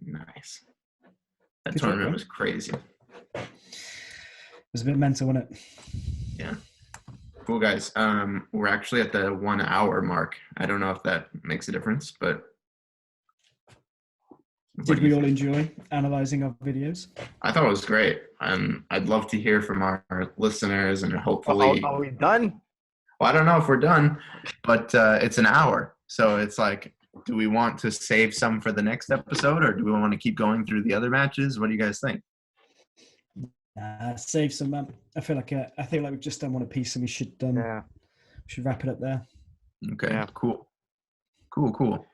Nice. That tournament was crazy. It was a bit mental, wasn't it? Yeah. Cool, guys. We're actually at the 1 hour mark. I don't know if that makes a difference, but did we all enjoy analyzing our videos? I thought it was great. I'd love to hear from our listeners, and hopefully. Are we done? Well, I don't know if we're done, but it's an hour. So it's like, do we want to save some for the next episode, or do we want to keep going through the other matches? What do you guys think? Save some. I feel like we've just done one apiece, and we should wrap it up there. Okay. Yeah. Cool. All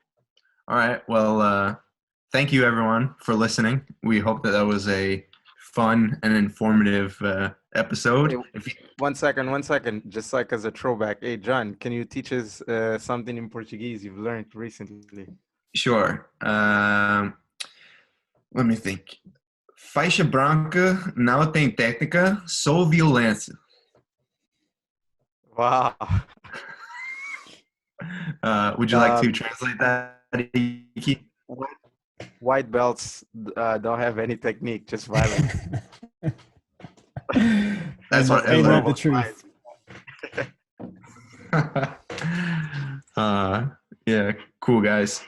right. Well, thank you everyone for listening. We hope that was a fun and informative episode. Hey, one second, just like as a throwback. Hey, John, can you teach us something in Portuguese you've learned recently? Sure. Let me think. Faixa branca não tem técnica, só violência. Wow. Would you like to translate that, Iki? White belts don't have any technique, just violence. That's what I learned. The truth. Yeah, cool, guys.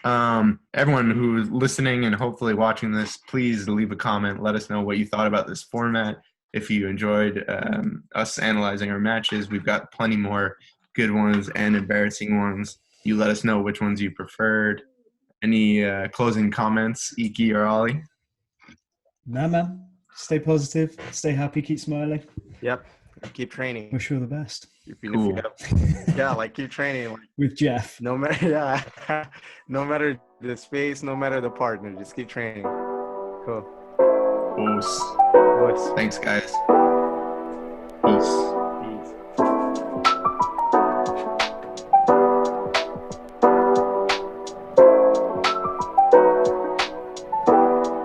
Everyone who's listening and hopefully watching this, please leave a comment. Let us know what you thought about this format. If you enjoyed us analyzing our matches, we've got plenty more good ones and embarrassing ones. You let us know which ones you preferred. Any closing comments, Iki or Ollie? Nah, man. Stay positive. Stay happy. Keep smiling. Yep. keep training. Wish you all the best. Cool. Yeah, like keep training. Like, With Jeff. no matter, yeah, no matter the space, no matter the partner, just keep training. Cool. Thanks, guys.